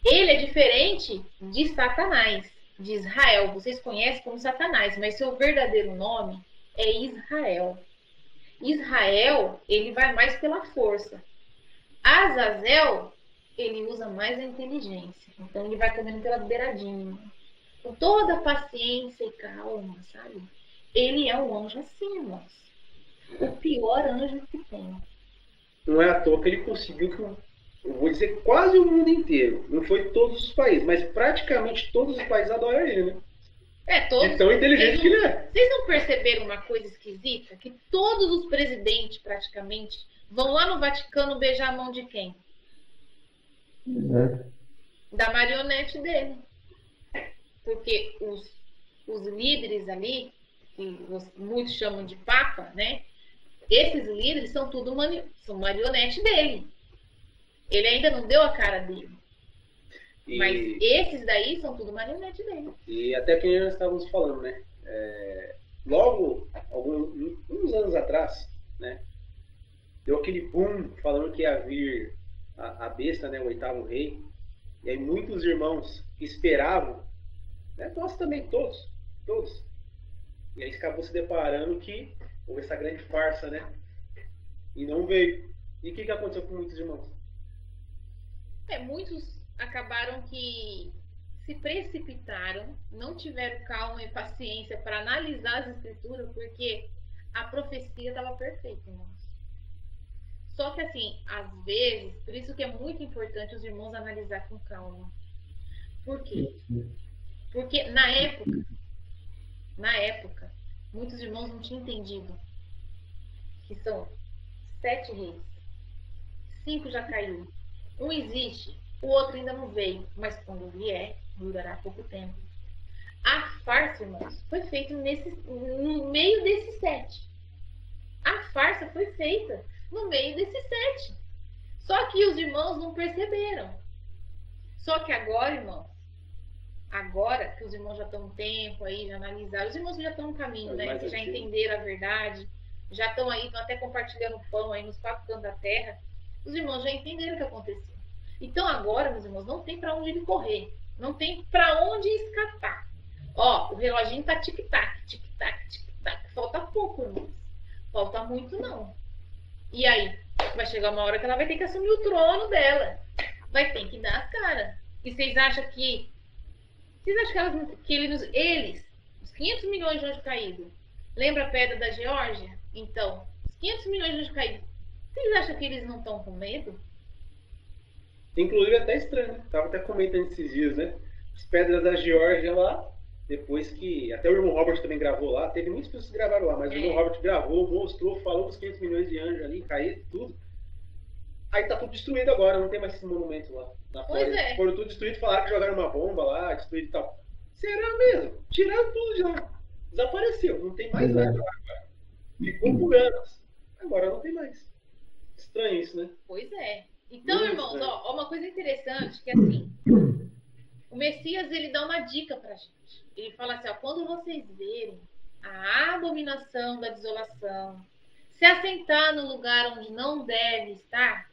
Ele é diferente de Satanás, de Israel. Vocês conhecem como Satanás, mas seu verdadeiro nome é Israel. Israel, ele vai mais pela força. Azazel, ele usa mais a inteligência. Então, ele vai comendo pela beiradinha. Com toda a paciência e calma, sabe? Ele é um anjo assim, irmãos. O pior anjo que tem. Não é à toa que ele conseguiu que, eu vou dizer, quase o mundo inteiro. Não foi todos os países, mas praticamente todos os países adoram ele, né? Todos. É tão inteligente que ele é. Vocês não perceberam uma coisa esquisita? Que todos os presidentes, praticamente, vão lá no Vaticano beijar a mão de quem? Da marionete dele. Porque os líderes ali, que muitos chamam de papa, né? Esses líderes são tudo são marionete dele. Ele ainda não deu a cara dele. Mas esses daí são tudo marionete dele. E até que nós estávamos falando, né? Logo, uns anos atrás, né? Deu aquele boom falando que ia vir a besta, né? O 8º rei. E aí muitos irmãos que esperavam, né? Nós também, todos. E aí acabou se deparando que houve essa grande farsa, né? E não veio. E o que aconteceu com muitos irmãos? Muitos acabaram que se precipitaram, não tiveram calma e paciência para analisar as escrituras, porque a profecia estava perfeita, irmãos. Só que assim, às vezes, por isso que é muito importante os irmãos analisar com calma. Por quê? Porque na época, muitos irmãos não tinham entendido que são 7 reis. 5 já caiu. Um existe, o outro ainda não veio, mas quando vier, durará pouco tempo. A farsa, irmãos, foi feita no meio desses 7. A farsa foi feita no meio desses 7. Só que os irmãos não perceberam. Só que agora, irmãos, agora que os irmãos já estão um tempo aí, já analisaram, os irmãos já estão no caminho, né? Que já entenderam a verdade, já estão aí, estão até compartilhando pão aí nos 4 cantos da terra. Os irmãos já entenderam o que aconteceu. Então agora, meus irmãos, não tem para onde ele correr. Não tem para onde escapar. Ó, o reloginho tá tic-tac, tic-tac, tic-tac. Falta pouco, irmãos. Falta muito, não. E aí? Vai chegar uma hora que ela vai ter que assumir o trono dela. Vai ter que dar as caras. E vocês acham que... eles, os 500 milhões de anjos caídos, lembra a pedra da Geórgia? Então, os 500 milhões de anjos caídos, vocês acham que eles não estão com medo? Inclusive até estranho, né? Tava até comentando esses dias, né? As pedras da Geórgia lá, depois que... Até o irmão Robert também gravou lá, teve muitas pessoas que gravaram lá, mas o irmão Robert gravou, mostrou, falou dos 500 milhões de anjos ali, caíram, tudo. Aí tá tudo destruído agora, não tem mais esse monumento lá. Pois é. Foram tudo destruído, falaram que jogaram uma bomba lá, destruído e tal. Será mesmo? Tiraram tudo de lá. Desapareceu, não tem mais nada lá agora. Ficou por anos. Agora não tem mais. Estranho isso, né? Pois é. Então, irmãos, ó, uma coisa interessante, que assim, o Messias, ele dá uma dica pra gente. Ele fala assim, ó, quando vocês verem a abominação da desolação se assentar no lugar onde não deve estar,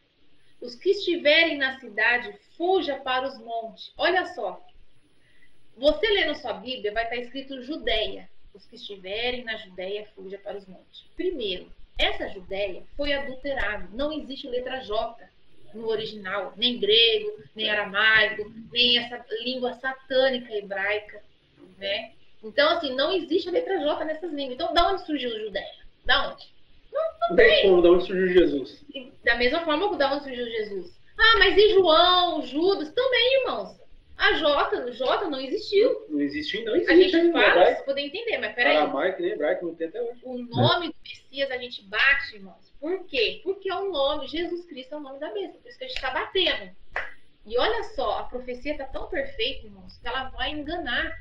os que estiverem na cidade, fuja para os montes. Olha só, você lendo sua Bíblia, vai estar escrito Judeia. Os que estiverem na Judeia, fuja para os montes. Primeiro, essa Judeia foi adulterada. Não existe letra J no original, nem grego, nem aramaico, nem essa língua satânica hebraica, né? Então, assim, não existe a letra J nessas línguas. Então, da onde surgiu a Judeia? Da onde? Não tem. Como, da onde surgiu Jesus? Da mesma forma, da onde surgiu Jesus. Ah, mas e João, Judas? Também, irmãos. A J não existiu. Não existe, não existe. A gente fala para poder entender, mas peraí. Aramaico nem hebraico, não tem até hoje. O nome do Messias a gente bate, irmãos. Por quê? Porque é um nome, Jesus Cristo é o nome da besta. Por isso que a gente está batendo. E olha só, a profecia está tão perfeita, irmãos, que ela vai enganar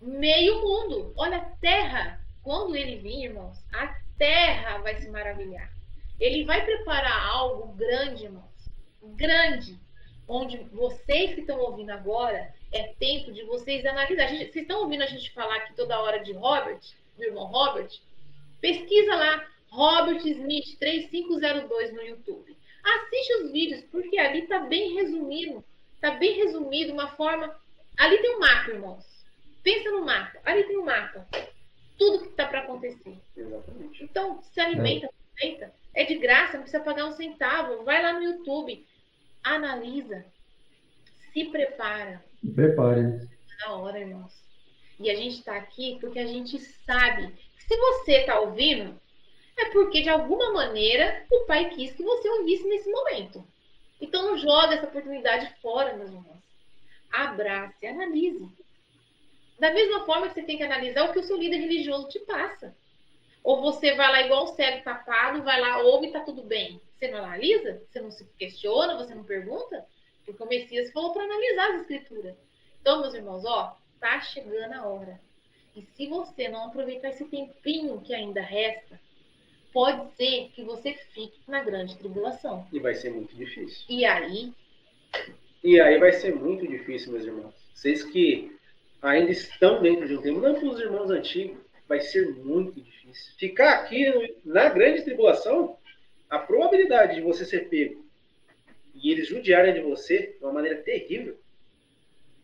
meio mundo. Olha, a terra, quando ele vir, irmãos, a terra vai se maravilhar. Ele vai preparar algo grande, irmãos. Grande. Onde vocês que estão ouvindo agora, é tempo de vocês analisar. Vocês estão ouvindo a gente falar aqui toda hora de Robert, do irmão Robert? Pesquisa lá, Robert Smith 3502 no YouTube. Assiste os vídeos, porque ali está bem resumido. Está bem resumido, uma forma... Ali tem um mapa, irmãos. Pensa no mapa. Ali tem um mapa. Tudo que está para acontecer. Exatamente. Então, se alimenta, aproveita. É de graça, não precisa pagar um centavo. Vai lá no YouTube. Analisa, se prepara. Prepare. Na hora, irmãos. E a gente está aqui porque a gente sabe que se você está ouvindo, é porque de alguma maneira o Pai quis que você ouvisse nesse momento. Então não joga essa oportunidade fora, meus irmãos. Abrace, analise. Da mesma forma que você tem que analisar o que o seu líder religioso te passa. Ou você vai lá igual um cego tapado, vai lá, ouve e tá tudo bem. Você não analisa? Você não se questiona? Você não pergunta? Porque o Messias falou para analisar as escrituras. Então, meus irmãos, ó, tá chegando a hora. E se você não aproveitar esse tempinho que ainda resta, pode ser que você fique na grande tribulação. E vai ser muito difícil. E aí vai ser muito difícil, meus irmãos. Vocês que ainda estão dentro de um tempo, não para os irmãos antigos. vai ser muito difícil. Ficar aqui na grande tribulação, a probabilidade de você ser pego e eles judiarem de você de uma maneira terrível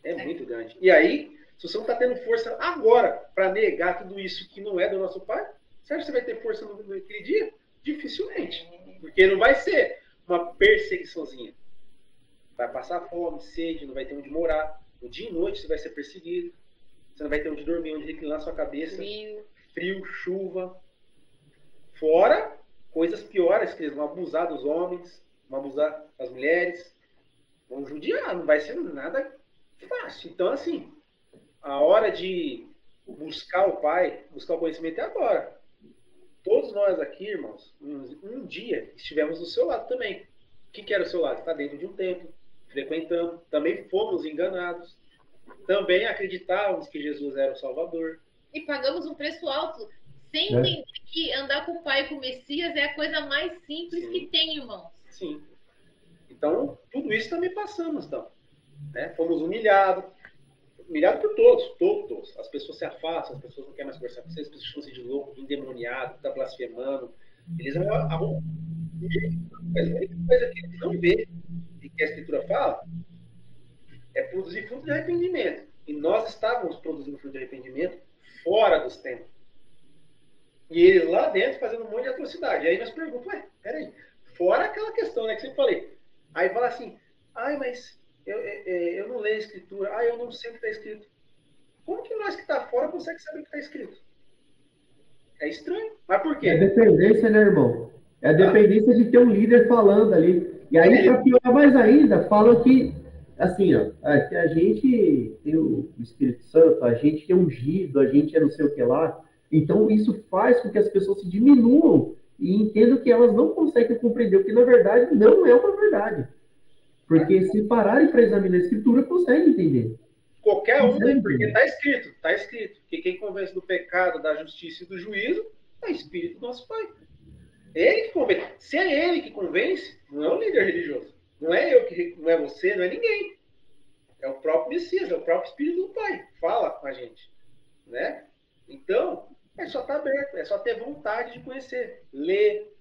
é muito grande. E aí, se você não está tendo força agora para negar tudo isso que não é do nosso Pai, você acha que você vai ter força naquele dia? Dificilmente. Porque não vai ser uma perseguiçãozinha. Vai passar fome, sede, não vai ter onde morar. No dia e noite você vai ser perseguido. Você não vai ter onde dormir, onde reclinar sua cabeça. Frio, chuva. Fora coisas piores, que eles vão abusar dos homens, vão abusar das mulheres, vão judiar, não vai ser nada fácil. Então, assim, a hora de buscar o Pai, buscar o conhecimento é agora. Todos nós aqui, irmãos, um dia estivemos do seu lado também. O que era o seu lado? Está dentro de um templo, frequentando. Também fomos enganados. Também acreditávamos que Jesus era o Salvador. E pagamos um preço alto. Sem entender que andar com o Pai e com o Messias é a coisa mais simples que tem, irmãos. Sim. Então, tudo isso também passamos, então. Né? Fomos humilhados. Humilhado por todos. As pessoas se afastam, as pessoas não querem mais conversar com vocês, as pessoas chamam você de louco, de endemoniado, está blasfemando. Eles arrumam. Mas a única coisa que eles não vê, e que a Escritura fala, é produzir fruto de arrependimento. E nós estávamos produzindo fruto de arrependimento fora dos templos. E eles lá dentro fazendo um monte de atrocidade. E aí nós perguntamos, peraí, fora aquela questão, né, que sempre falei. Aí fala assim, mas eu não leio a Escritura, eu não sei o que está escrito. Como que nós que está fora conseguimos saber o que está escrito? É estranho. Mas por quê? É dependência, né, irmão? É a dependência de ter um líder falando ali. E aí, para piorar mais ainda, falam que, assim, que a gente tem o Espírito Santo, a gente é ungido, a gente é não sei o que lá. Então, isso faz com que as pessoas se diminuam e entendam que elas não conseguem compreender o que, na verdade, não é uma verdade. Porque se pararem para examinar a Escritura, conseguem entender. Qualquer um, né? Porque está escrito. Que quem convence do pecado, da justiça e do juízo é o Espírito do nosso Pai. Ele que convence. Se é ele que convence, não é o líder religioso. Não é eu, não é você, não é ninguém. É o próprio Messias, é o próprio Espírito do Pai. Fala com a gente. Né? Então, é só estar aberto, é só ter vontade de conhecer. Ler,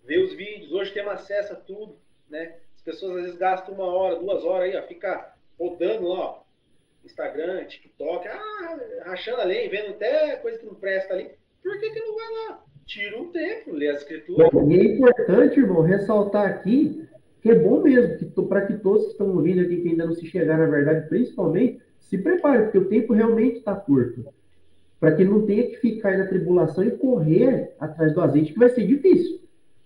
ver os vídeos. Hoje temos acesso a tudo. Né? As pessoas às vezes gastam 1 hora, 2 horas aí, fica rodando lá, Instagram, TikTok, rachando ali, vendo até coisa que não presta ali. Por que não vai lá? Tira um tempo, lê as Escrituras. E é importante, irmão, ressaltar aqui que é bom mesmo, para que todos que estão ouvindo aqui, que ainda não se chegaram na verdade, principalmente, se preparem, porque o tempo realmente está curto. Para que não tenha que ficar na tribulação e correr atrás do azeite, que vai ser difícil.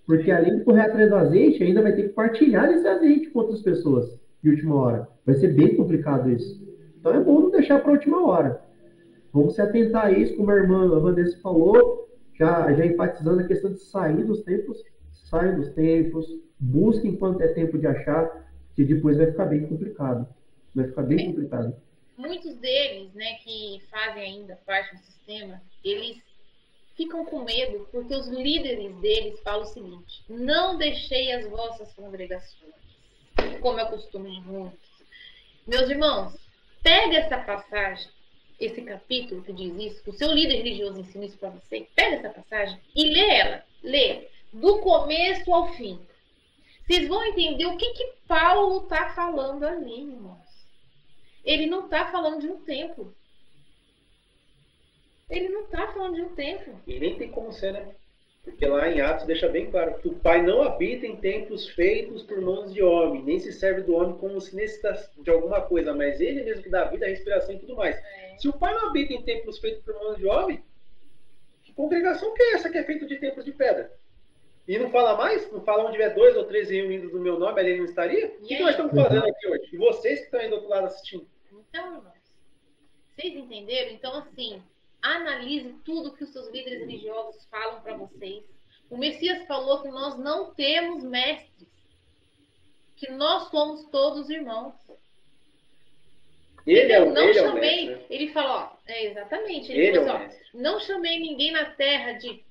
Porque além de correr atrás do azeite, ainda vai ter que partilhar esse azeite com outras pessoas de última hora. Vai ser bem complicado isso. Então é bom não deixar para a última hora. Vamos se atentar a isso, como a irmã Vanessa falou, já enfatizando a questão de sair dos templos. Saiam dos templos, busquem enquanto é tempo de achar, que depois vai ficar bem complicado. Vai ficar bem complicado. Muitos deles, né, que fazem ainda parte do sistema, eles ficam com medo porque os líderes deles falam o seguinte: não deixei as vossas congregações, como é o costume de muitos. Meus irmãos, pega essa passagem, esse capítulo que diz isso, que o seu líder religioso ensina isso para você, pega essa passagem e lê ela. Lê do começo ao fim. Vocês vão entender o que Paulo está falando ali, irmãos. Ele não está falando de um templo. Ele não está falando de um templo. E nem tem como ser, né? Porque lá em Atos deixa bem claro que o Pai não habita em templos feitos por mãos de homem, nem se serve do homem como se necessitasse de alguma coisa, mas ele mesmo que dá vida, a respiração e tudo mais. Se o Pai não habita em templos feitos por mãos de homem, que congregação que é essa que é feita de templos de pedra? E não fala mais? Não fala onde tiver 2 ou 3 reunidos no meu nome, ali ele não estaria? O que nós estamos fazendo aqui hoje? E vocês que estão aí do outro lado assistindo? Então, irmãos, vocês entenderam? Então, assim, analise tudo que os seus líderes religiosos falam para vocês. O Messias falou que nós não temos mestres, que nós somos todos irmãos. Ele então, é o não ele chamei, é o mestre, né? ele falou, exatamente, Ele falou é o assim, não chamei ninguém na terra de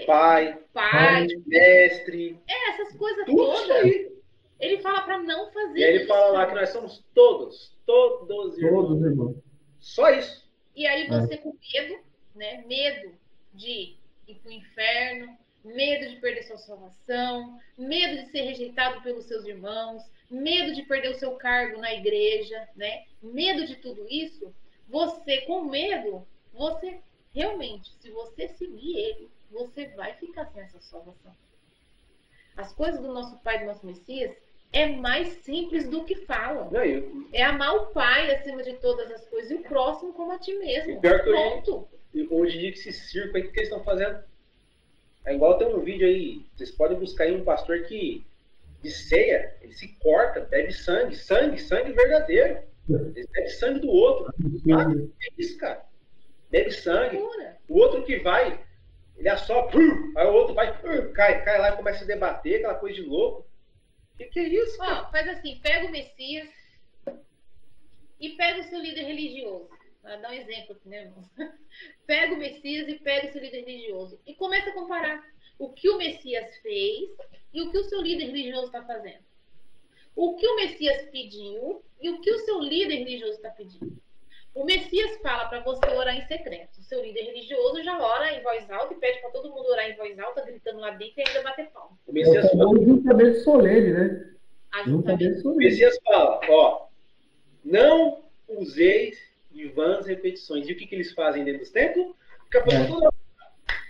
pai, pai, de mestre, essas coisas tudo isso todas. aí. Ele fala para não fazer E aí ele isso. fala lá que nós somos todos irmãos. Todos, irmão. Só isso. E aí você com medo, né? Medo de ir para o inferno, medo de perder sua salvação, medo de ser rejeitado pelos seus irmãos, medo de perder o seu cargo na igreja, né? Medo de tudo isso, você com medo, você realmente, se você seguir ele, você vai ficar sem essa salvação. As coisas do nosso Pai, do nosso Messias, é mais simples do que fala. É amar o Pai acima de todas as coisas e o próximo como a ti mesmo. E pior que pronto. Hoje em dia que esse circo aí, o que eles estão fazendo? É igual tem um vídeo aí, vocês podem buscar aí um pastor que de ceia, ele se corta, bebe sangue verdadeiro. Ele bebe sangue do outro. É isso, cara. Bebe sangue. O outro que vai, ele assopra, aí o outro vai, cai lá e começa a debater, aquela coisa de louco. O que é isso, cara? Ó, faz assim, pega o Messias e pega o seu líder religioso. Vou dar um exemplo aqui, né, irmão? Pega o Messias e pega o seu líder religioso. E começa a comparar o que o Messias fez e o que o seu líder religioso está fazendo. O que o Messias pediu e o que o seu líder religioso está pedindo. O Messias fala para você orar em secreto. O seu líder religioso já ora em voz alta e pede para todo mundo orar em voz alta, gritando lá dentro e ainda bater palma. O Messias fala. O juntamento solene, né? O Messias fala, ó, não useis de vãs repetições. E o que eles fazem dentro dos templos? Fica falando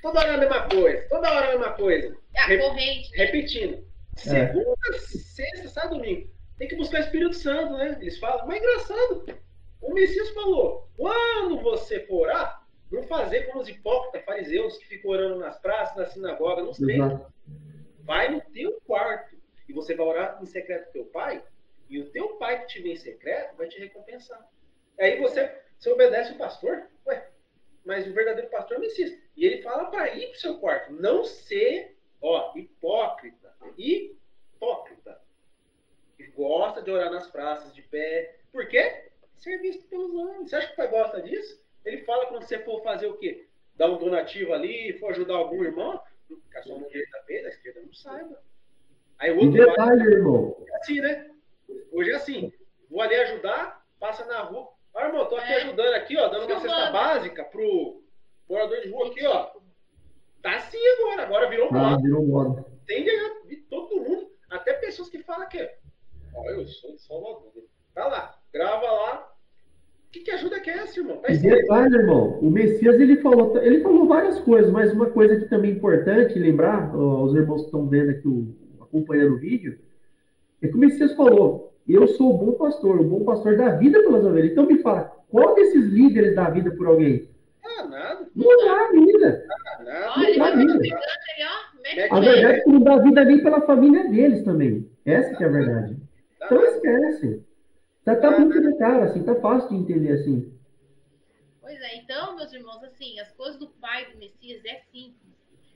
toda hora a mesma coisa, toda hora a mesma coisa. É a corrente. Repetindo. Segunda, sexta, sábado, domingo. Tem que buscar o Espírito Santo, né? Eles falam, mas é engraçado. O Messias falou, quando você for orar, não fazer como os hipócritas, fariseus, que ficam orando nas praças, na sinagoga, nos templos. Vai no teu quarto e você vai orar em secreto com teu pai, e o teu pai que te vê em secreto vai te recompensar. Aí você obedece o pastor, ué, mas o verdadeiro pastor é o Messias. E ele fala para ir pro seu quarto, não ser, hipócrita. Hipócrita. Que gosta de orar nas praças, de pé. Por quê? Ser visto pelos homens. Você acha que o pai gosta disso? Ele fala quando você for fazer o quê? Dar um donativo ali, for ajudar algum irmão, que a sua mão direita fez, a esquerda não saiba. Aí o outro detalhe, irmão. É assim, né? Hoje é assim. Vou ali ajudar, passa na rua. Ah, irmão, tô aqui ajudando aqui, ó, dando uma cesta básica pro morador de rua aqui, ó. Tá assim agora virou moda. Virou moda. Tem de todo mundo, até pessoas que falam que, eu sou de Salvador. Tá lá, grava lá. Que ajuda que é essa, irmão? Tá detalhe, irmão, o Messias ele falou várias coisas, mas uma coisa que também é importante lembrar, os irmãos que estão vendo aqui, acompanhando o vídeo, é que o Messias falou, eu sou o bom pastor da vida pelas ovelhas. Então me fala, qual desses líderes dá a vida por alguém? Nada. Não dá a vida. Nada. Olha, não dá a vida. A verdade é que não dá a vida nem pela família deles também. Essa que é a verdade. Então esquece. Tá muito na cara, assim, tá fácil de entender assim. Pois é, então, meus irmãos, assim, as coisas do Pai do Messias é simples.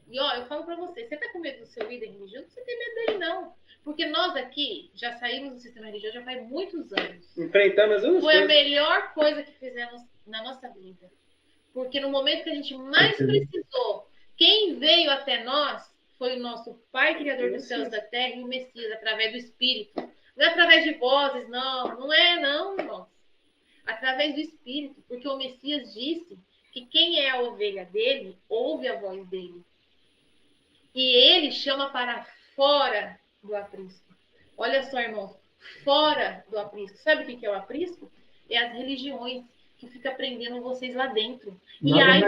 E eu falo pra você tá com medo do seu líder religioso? Não você tem medo dele, não. Porque nós aqui já saímos do sistema religioso já faz muitos anos. Enfrentamos as Foi a melhor coisa que fizemos na nossa vida. Porque no momento que a gente mais precisou, quem veio até nós foi o nosso Pai Criador dos céus e da terra e o Messias, através do Espírito. Não é através de vozes, não é não, irmãos. Através do Espírito, porque o Messias disse que quem é a ovelha dele, ouve a voz dele. E ele chama para fora do aprisco. Olha só, irmãos, fora do aprisco. Sabe o que é o aprisco? É as religiões que ficam prendendo vocês lá dentro. E aí,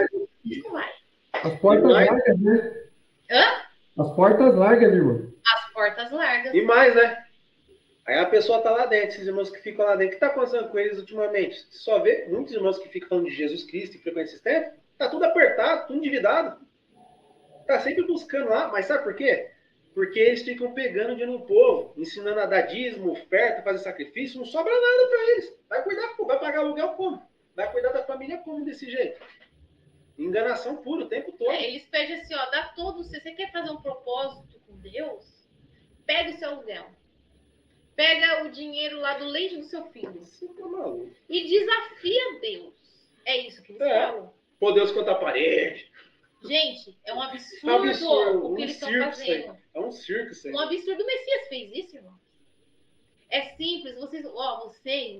não vai. As portas largas, né? Hã? As portas largas, irmão. As portas largas. E mais, né? Aí a pessoa tá lá dentro, esses irmãos que ficam lá dentro. O que tá acontecendo com eles ultimamente? Você só vê muitos irmãos que ficam falando de Jesus Cristo e frequentam esses tempos. Tá tudo apertado, tudo endividado. Tá sempre buscando lá, mas sabe por quê? Porque eles ficam pegando dinheiro no povo, ensinando a dar dízimo, oferta, fazer sacrifício, não sobra nada para eles. Vai cuidar, vai pagar aluguel como? Vai cuidar da família como desse jeito? Enganação pura o tempo todo. Eles pedem assim, dá todo. Se você quer fazer um propósito com Deus, pega o seu aluguel. Pega o dinheiro lá do leite do seu filho. E desafia Deus. É isso que eles falam. Pô, Deus contra a parede. Gente, é um absurdo o que eles estão fazendo. É um circo isso aí. Um absurdo. O Messias fez isso, irmão. É simples. Vocês,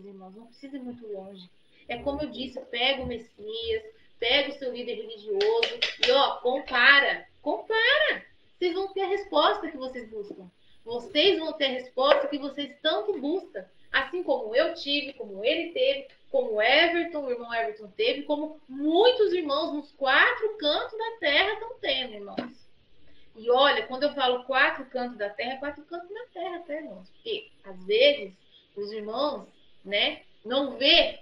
irmãos, não precisam ir muito longe. É como eu disse, pega o Messias, pega o seu líder religioso e, ó, compara. Vocês vão ter a resposta que vocês buscam. Vocês vão ter a resposta que vocês tanto buscam. Assim como eu tive, como ele teve, como o Everton, o irmão Everton teve, como muitos irmãos nos 4 cantos da terra estão tendo, irmãos. E olha, quando eu falo 4 cantos da terra, é 4 cantos da terra, tá, irmãos? Porque, às vezes, os irmãos, né, não vê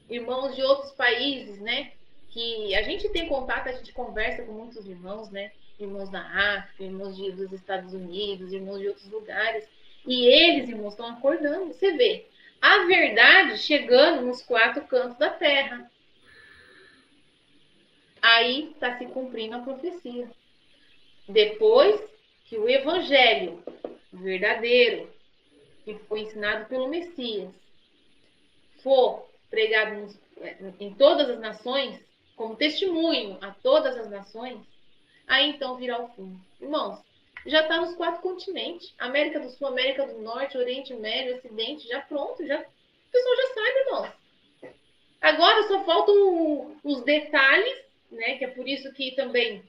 irmãos de outros países, né? Que a gente tem contato, a gente conversa com muitos irmãos, né? Irmãos da África, irmãos dos Estados Unidos, irmãos de outros lugares. E eles, irmãos, estão acordando. Você vê a verdade chegando nos 4 cantos da terra. Aí está se cumprindo a profecia. Depois que o evangelho verdadeiro, que foi ensinado pelo Messias, for pregado em todas as nações, como testemunho a todas as nações, aí então virá o fim. Irmãos, já está nos 4 continentes. América do Sul, América do Norte, Oriente Médio, Ocidente, já pronto. Já, o pessoal já sabe, irmãos. Agora só faltam os detalhes, né? Que é por isso que também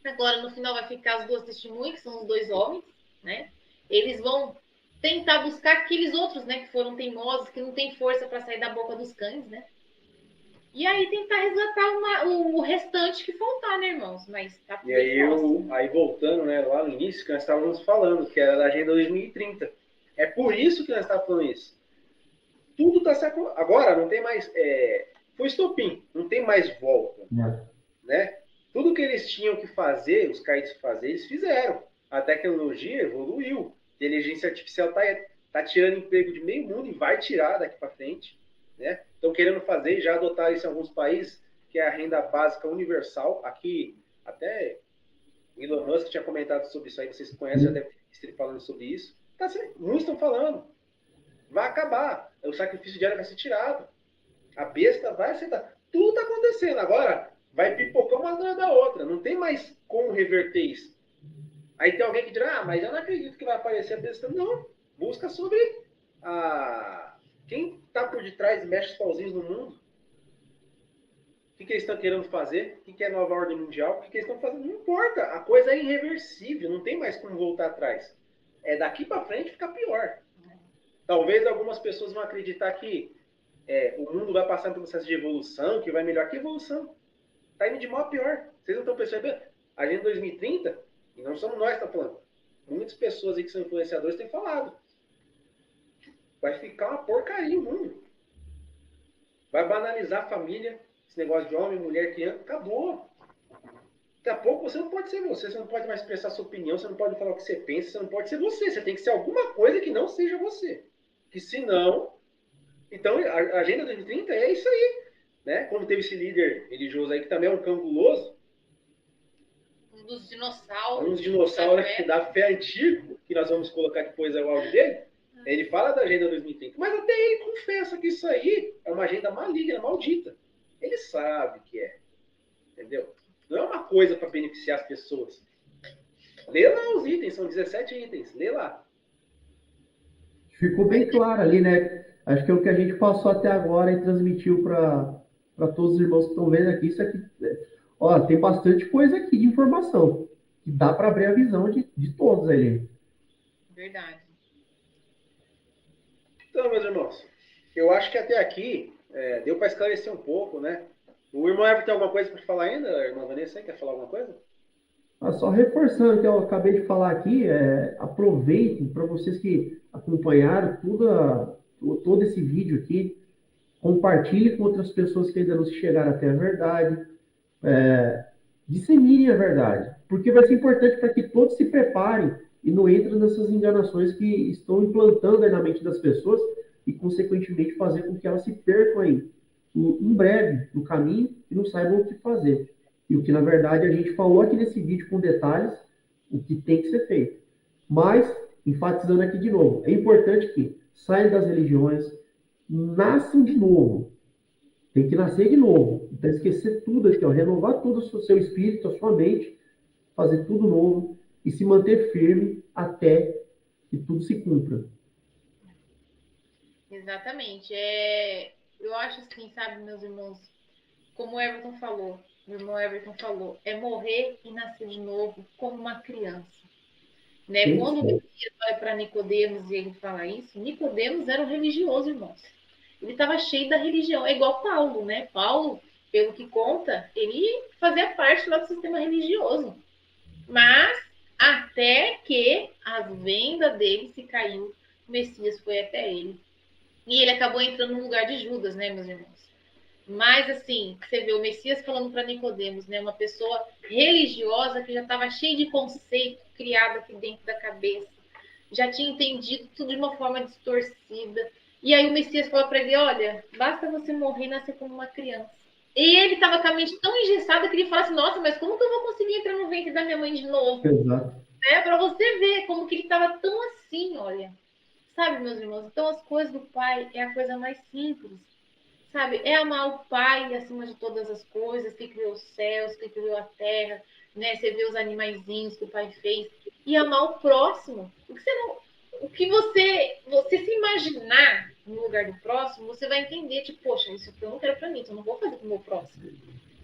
agora no final vai ficar as 2 testemunhas, que são os 2 homens, né? Eles vão tentar buscar aqueles outros, né, que foram teimosos, que não tem força para sair da boca dos cães, né? E aí tentar resgatar o restante que faltar, né, irmãos? Mas tá e aí, aí voltando, né, lá no início, que nós estávamos falando, que era da Agenda 2030. É por isso que nós estávamos falando isso. Tudo está se... Agora não tem mais... foi estopim, não tem mais volta. Né? Tudo que eles tinham que fazer, os caídos fazer, eles fizeram. A tecnologia evoluiu. A inteligência artificial tá tirando emprego de meio mundo e vai tirar daqui para frente. Né? Estão querendo fazer, já adotaram isso em alguns países, que é a renda básica universal. Aqui, até Elon Musk tinha comentado sobre isso aí, vocês conhecem, já deve ter visto ele falando sobre isso. Muitos estão falando. Vai acabar. O sacrifício diário vai ser tirado. A besta vai aceitar. Tudo está acontecendo. Agora, vai pipocar uma atrás da outra. Não tem mais como reverter isso. Aí tem alguém que dirá, mas eu não acredito que vai aparecer a besta. Não. Busca sobre quem está por detrás e mexe os pauzinhos no mundo. O que eles estão querendo fazer? O que é a nova ordem mundial? O que eles estão fazendo? Não importa. A coisa é irreversível. Não tem mais como voltar atrás. É daqui para frente ficar pior. Talvez algumas pessoas vão acreditar que o mundo vai passar por um processo de evolução, que vai melhorar. Que evolução? Está indo de mal a pior. Vocês não estão percebendo? A Agenda 2030, e não somos nós que estamos falando. Muitas pessoas aí que são influenciadores têm falado. Vai ficar uma porcaria o mundo. Vai banalizar a família, esse negócio de homem, mulher, criança. Acabou. Daqui a pouco você não pode ser você não pode mais expressar sua opinião, você não pode falar o que você pensa, você não pode ser você. Você tem que ser alguma coisa que não seja você. Que senão... Então, a Agenda 2030 é isso aí. Né? Como teve esse líder religioso aí, que também é um cão guloso. Um dos dinossauros. Um dinossauro da fé antigo, que nós vamos colocar depois o áudio dele. Ele fala da Agenda 2030. Mas até ele confessa que isso aí é uma agenda maligna, maldita. Ele sabe que é. Entendeu? Não é uma coisa para beneficiar as pessoas. Lê lá os itens, são 17 itens. Lê lá. Ficou bem claro ali, né? Acho que é o que a gente passou até agora e transmitiu para todos os irmãos que estão vendo aqui. Isso aqui, ó, tem bastante coisa aqui de informação. Que dá para abrir a visão de todos ali. Verdade. Então, meus irmãos, eu acho que até aqui deu para esclarecer um pouco, né? O irmão Everton tem alguma coisa para falar ainda? A irmã Vanessa, quer falar alguma coisa? Só reforçando o que eu acabei de falar aqui, aproveitem para vocês que acompanharam todo esse vídeo aqui, compartilhe com outras pessoas que ainda não chegaram até a verdade, disseminem a verdade, porque vai ser importante para que todos se preparem e não entrem nessas enganações que estão implantando aí na mente das pessoas e, consequentemente, fazer com que elas se percam aí, em breve no caminho e não saibam o que fazer. E o que, na verdade, a gente falou aqui nesse vídeo com detalhes, o que tem que ser feito. Mas, enfatizando aqui de novo, é importante que saiam das religiões, nasçam de novo. Tem que nascer de novo. Então, esquecer tudo aqui, ó, renovar todo o seu espírito, a sua mente, fazer tudo novo e se manter firme até que tudo se cumpra. Exatamente. eu acho assim, sabe, meus irmãos, como o Everton falou, o irmão Everton falou, é morrer e nascer de novo como uma criança. Né? Sim, Quando o sim. Messias vai para Nicodemos e ele fala isso, Nicodemos era um religioso, irmãos. Ele estava cheio da religião, é igual Paulo, né? Paulo, pelo que conta, ele fazia parte lá do sistema religioso. Mas até que as vendas dele se caiu, o Messias foi até ele. E ele acabou entrando no lugar de Judas, né, meus irmãos? Mas assim, você vê o Messias falando para Nicodemos, né, uma pessoa religiosa que já estava cheia de conceito criado aqui dentro da cabeça, já tinha entendido tudo de uma forma distorcida. E aí o Messias falou para ele: olha, basta você morrer e nascer como uma criança. E ele estava com a mente tão engessada que ele fala assim: nossa, mas como que eu vou conseguir entrar no ventre da minha mãe de novo? Exato. Né? Para você ver como que ele estava tão assim, olha. Sabe, meus irmãos? Então as coisas do Pai é a coisa mais simples. Sabe, é amar o Pai acima de todas as coisas, que criou os céus, que criou a terra, né? Você vê os animaizinhos que o Pai fez. E amar o próximo. O que você se imaginar no lugar do próximo, você vai entender, tipo, poxa, isso aqui eu não quero pra mim, então eu não vou fazer pro meu próximo.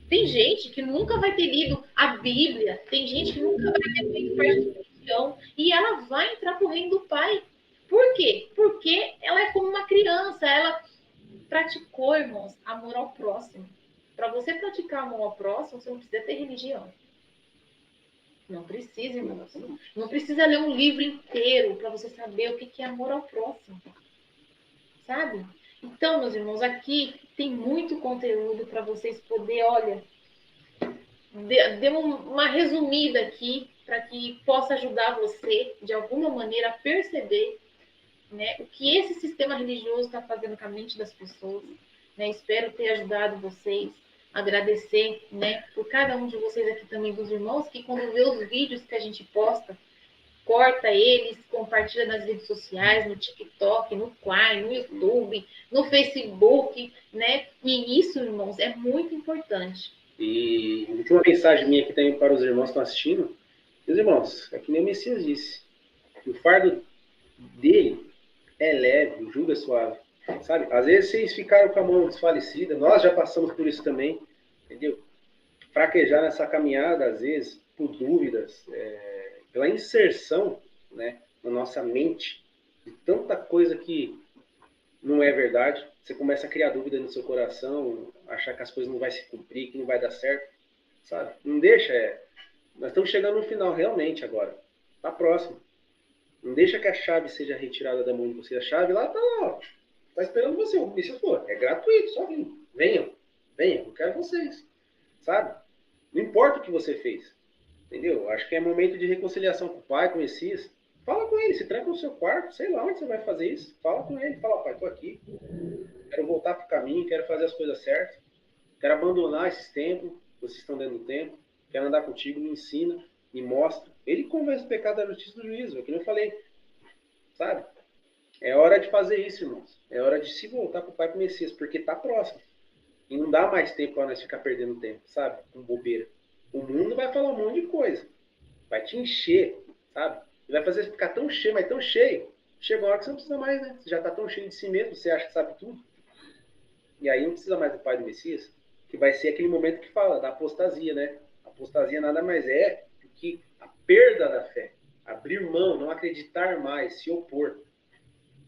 Tem gente que nunca vai ter lido a Bíblia, tem gente que nunca vai ter feito parte de religião, e ela vai entrar pro reino do Pai. Por quê? Porque ela é como uma criança, ela praticou, irmãos, amor ao próximo. Para você praticar amor ao próximo, você não precisa ter religião. Não precisa, irmãos. Não precisa ler um livro inteiro para você saber o que é amor ao próximo. Sabe? Então, meus irmãos, aqui tem muito conteúdo para vocês poderem, olha, dê uma resumida aqui para que possa ajudar você, de alguma maneira, a perceber, né, o que esse sistema religioso está fazendo com a mente das pessoas. Né? Espero ter ajudado vocês. Agradecer, né, por cada um de vocês aqui também, dos irmãos, que quando vê os vídeos que a gente posta, corta eles, compartilha nas redes sociais, no TikTok, no Quai, no YouTube, no Facebook, né? E isso, irmãos, é muito importante. E a última mensagem minha aqui também para os irmãos que estão assistindo. Meus irmãos, é que nem o Messias disse. O fardo dele é leve, o jugo é suave. Sabe? Às vezes vocês ficaram com a mão desfalecida, nós já passamos por isso também, entendeu? Fraquejar nessa caminhada, às vezes, por dúvidas, pela inserção, né, na nossa mente de tanta coisa que não é verdade. Você começa a criar dúvida no seu coração, achar que as coisas não vão se cumprir, que não vai dar certo, sabe? Não deixa, nós estamos chegando no final, realmente, agora. Tá próximo. Não deixa que a chave seja retirada da mão de você. A chave lá tá lá, ó. Tá esperando você. O Messias falou, é gratuito, só vem. Venham, venham, eu quero vocês. Sabe? Não importa o que você fez. Entendeu? Acho que é momento de reconciliação com o Pai, com o Messias. Fala com ele, se tranca no seu quarto, sei lá onde você vai fazer isso. Fala com ele, fala, Pai, tô aqui. Quero voltar pro caminho, quero fazer as coisas certas. Quero abandonar esses tempos, vocês estão dentro do tempo. Quero andar contigo, me ensina, me mostra. Ele convence o pecado da justiça do juízo, é o que eu falei. Sabe? É hora de fazer isso, irmãos. É hora de se voltar pro Pai, pro Messias, porque tá próximo. E não dá mais tempo para nós ficar perdendo tempo, sabe? Com bobeira. O mundo vai falar um monte de coisa. Vai te encher, sabe? E vai fazer você ficar tão cheio, mas tão cheio. Chega uma hora que você não precisa mais, né? Você já tá tão cheio de si mesmo, você acha que sabe tudo. E aí não precisa mais do Pai do Messias, que vai ser aquele momento que fala da apostasia, né? A apostasia nada mais é do que a perda da fé. Abrir mão, não acreditar mais, se opor.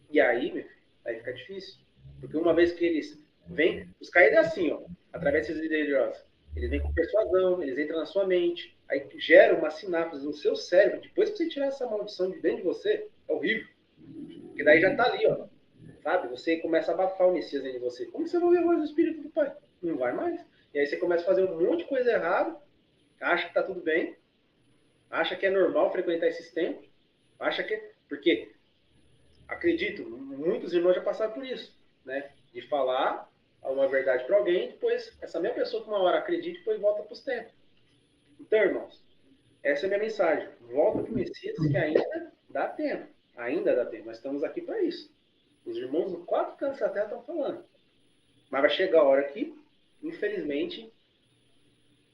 E aí, meu filho, aí fica difícil. Porque uma vez que eles vêm, os caídos é assim, ó, através desses religiosos. Eles vêm com persuasão, eles entram na sua mente, aí gera uma sinapse no seu cérebro. Depois que você tirar essa maldição de dentro de você, é horrível. Porque daí já tá ali, ó. Sabe? Você começa a abafar o Messias dentro de você. Como você vai ouvir a voz do Espírito do Pai? Não vai mais. E aí você começa a fazer um monte de coisa errada, acha que tá tudo bem, acha que é normal frequentar esses templos, acha que. Porque, acredito, muitos irmãos já passaram por isso, né? De falar uma verdade para alguém, depois essa mesma pessoa que uma hora acredita, depois volta para os templos. Então, irmãos, essa é a minha mensagem. Volta para o Messias, que ainda dá tempo. Ainda dá tempo. Nós estamos aqui para isso. Os irmãos do quatro cantos da terra estão falando. Mas vai chegar a hora que, infelizmente,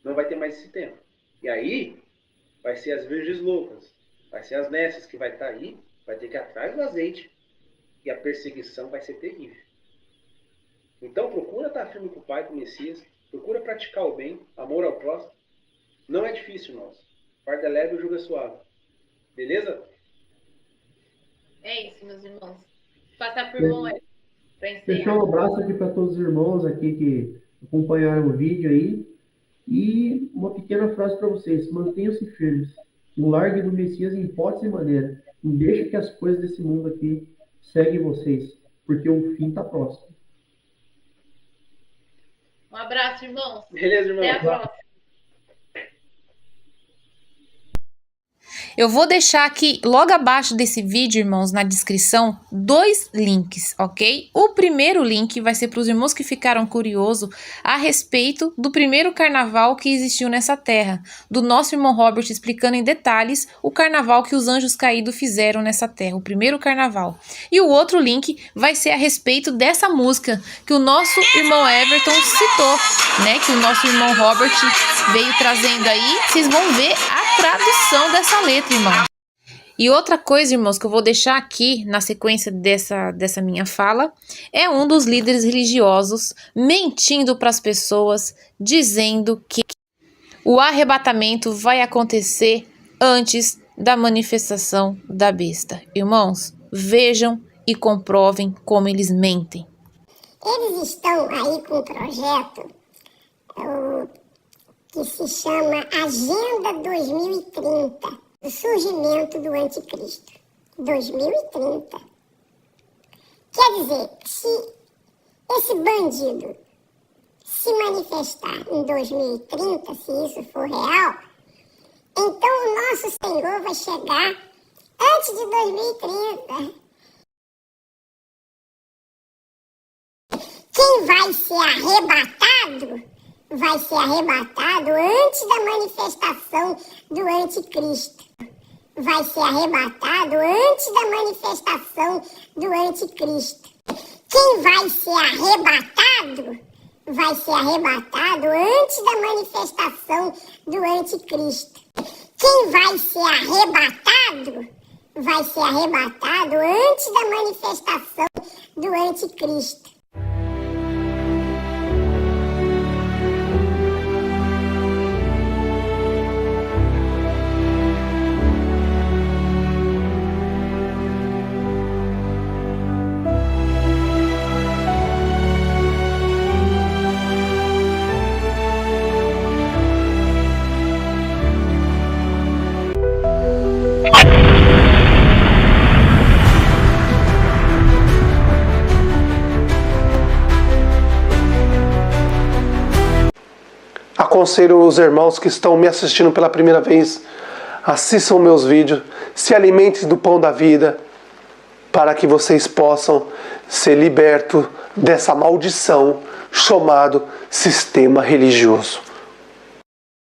não vai ter mais esse tempo. E aí, vai ser as virgens loucas, vai ser as nessas que vai estar aí, vai ter que ir atrás do azeite, e a perseguição vai ser terrível. Então procura estar firme com o Pai, com o Messias, procura praticar o bem, amor ao próximo. Não é difícil, irmãos. Fardo é leve e o jugo é suave. Beleza? É isso, meus irmãos. Passar por irmão Hélio para encerrar. Deixar um abraço aqui para todos os irmãos aqui que acompanharam o vídeo aí. E uma pequena frase para vocês: mantenham-se firmes. Não larguem do Messias em hipótese e maneira. Não deixe que as coisas desse mundo aqui seguem vocês, porque o fim está próximo. Um abraço, irmãos. Beleza, irmão? Até a próxima. Eu vou deixar aqui, logo abaixo desse vídeo, irmãos, na descrição, 2 links, ok? O primeiro link vai ser para os irmãos que ficaram curiosos a respeito do primeiro carnaval que existiu nessa terra, do nosso irmão Robert explicando em detalhes o carnaval que os anjos caídos fizeram nessa terra, o primeiro carnaval. E o outro link vai ser a respeito dessa música que o nosso irmão Everton citou, né? Que o nosso irmão Robert veio trazendo aí. Vocês vão ver a tradução dessa letra, irmão. E outra coisa, irmãos, que eu vou deixar aqui na sequência dessa minha fala, é um dos líderes religiosos mentindo para as pessoas, dizendo que o arrebatamento vai acontecer antes da manifestação da besta. Irmãos, vejam e comprovem como eles mentem. Eles estão aí com um projeto que se chama Agenda 2030, do surgimento do anticristo. 2030. Quer dizer, se esse bandido se manifestar em 2030, se isso for real, então o nosso Senhor vai chegar antes de 2030. Quem vai ser arrebatado antes da manifestação do anticristo. Vai ser arrebatado antes da manifestação do anticristo. Quem vai ser arrebatado antes da manifestação do anticristo. Quem vai ser arrebatado antes da manifestação do anticristo. Aconselho os irmãos que estão me assistindo pela primeira vez, assistam meus vídeos, se alimentem do pão da vida, para que vocês possam ser libertos dessa maldição chamado sistema religioso.